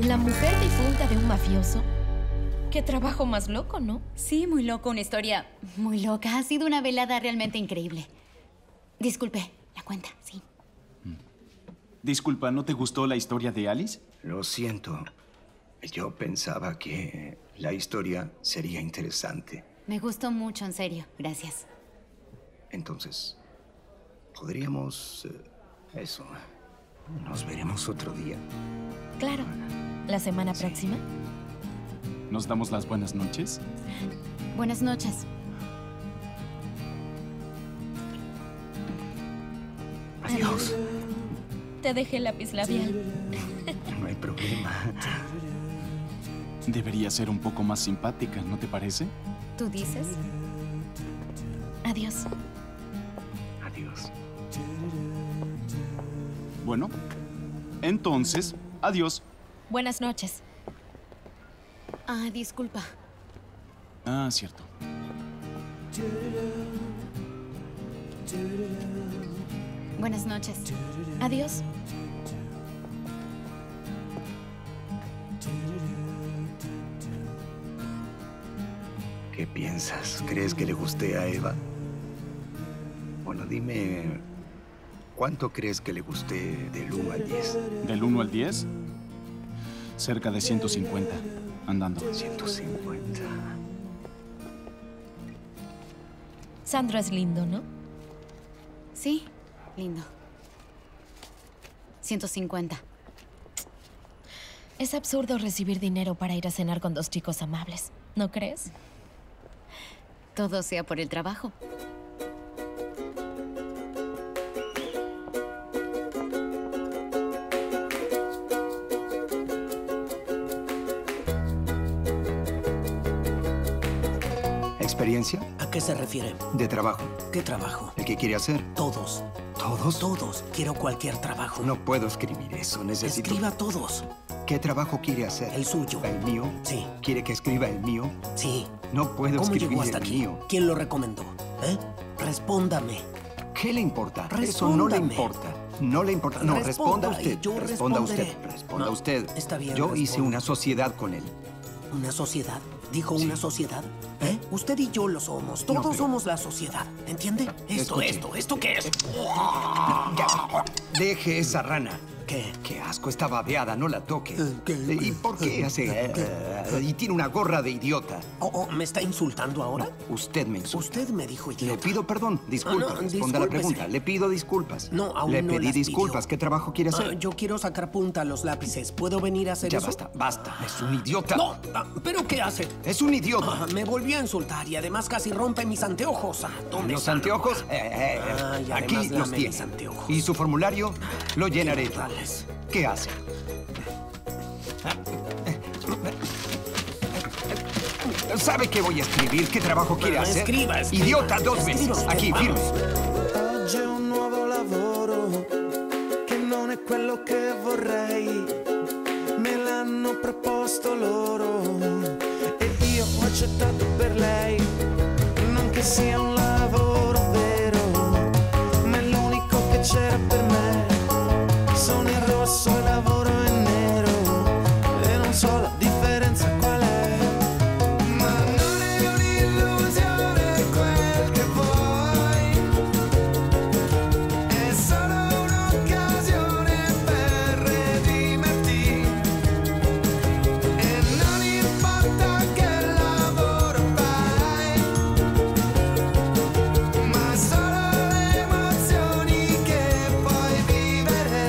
La mujer difunta de un mafioso. Qué trabajo más loco, ¿no? Sí, muy loco, una historia muy loca. Ha sido una velada realmente increíble. Disculpe, la cuenta, sí. Disculpa, ¿no te gustó la historia de Alice? Lo siento. Yo pensaba que la historia sería interesante. Me gustó mucho, en serio. Gracias. Entonces, podríamos... eso. Nos veremos otro día. Claro. la semana próxima? ¿Nos damos las buenas noches? Buenas noches. Adiós. Te dejé el lápiz labial. No hay problema. Debería ser un poco más simpática, ¿no te parece? ¿Tú dices? Adiós. Adiós. Bueno, entonces, adiós. Buenas noches. Ah, disculpa. Ah, cierto. Buenas noches. Adiós. ¿Qué piensas? ¿Crees que le guste a Eva? Bueno, dime, ¿cuánto crees que le guste del 1 al 10? ¿Del 1 al 10? Cerca de 150, andando. 150. Sandro es lindo, ¿no? Sí, lindo. 150. Es absurdo recibir dinero para ir a cenar con dos chicos amables, ¿no crees? Todo sea por el trabajo. ¿Experiencia? ¿A qué se refiere? De trabajo. ¿Qué trabajo? ¿El que quiere hacer? Todos. ¿Todos? Todos. Quiero cualquier trabajo. No puedo escribir eso. Necesito... Escriba todos. ¿Qué trabajo quiere hacer? El suyo. ¿El mío? Sí. ¿Quiere que escriba el mío? Sí. No puedo ¿Cómo escribir llegó hasta el aquí? mío. ¿Quién lo recomendó? ¿Eh? Respóndame. ¿Qué le importa? Respóndame. Eso no le importa. No le importa. No, responda usted. y yo Responda responderé. usted. Responda No, usted. está bien, Yo hice respondo. una sociedad con él. ¿Una sociedad? ¿Dijo una sociedad? ¿Eh? Usted y yo lo somos. Todos pero- somos la sociedad. ¿Entiende? Esto qué es. Ya. Deje esa rana. ¿Qué? Qué asco, está babeada, no la toque. ¿Y por qué hace? Y tiene una gorra de idiota. ¿Me está insultando ahora? Usted me insulta. Usted me dijo idiota. Le pido perdón, disculpe, No, responda a la discúlpese. pregunta. Le pido disculpas. No, aún Le no pedí las disculpas. pidió. ¿Qué trabajo quiere hacer? Yo quiero sacar punta a los lápices. ¿Puedo venir a hacer Ya eso? basta. Es un idiota. No, ¿pero qué hace? Es un idiota. Me volvió a insultar y además casi rompe mis anteojos. ¿Dónde ¿Los están anteojos? ahora? Y además Aquí los lame tiene. mis anteojos. Y su formulario lo llenaré. Tales. ¿Qué hace? ¿Sabe qué voy a escribir? ¿Qué trabajo quiere hacer? Escriba. Idiota 2 veces. usted, Aquí, vamos. firme. Oggi è un nuovo lavoro che non è quello che vorrei. Me l'hanno proposto loro e io ho accettato per lei. Non che sia un lavoro vero, ma è l'unico che c'era per me. Sono in rosso e lavoro in nero e non so la differenza qual è. Ma non è un'illusione quel che vuoi. È solo un'occasione per redimerti. E non importa che lavoro fai, ma solo le emozioni che puoi vivere.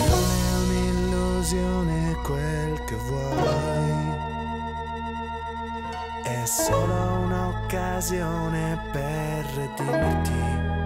Non è un'illusione quel che vuoi, è solo un'occasione per redimerti.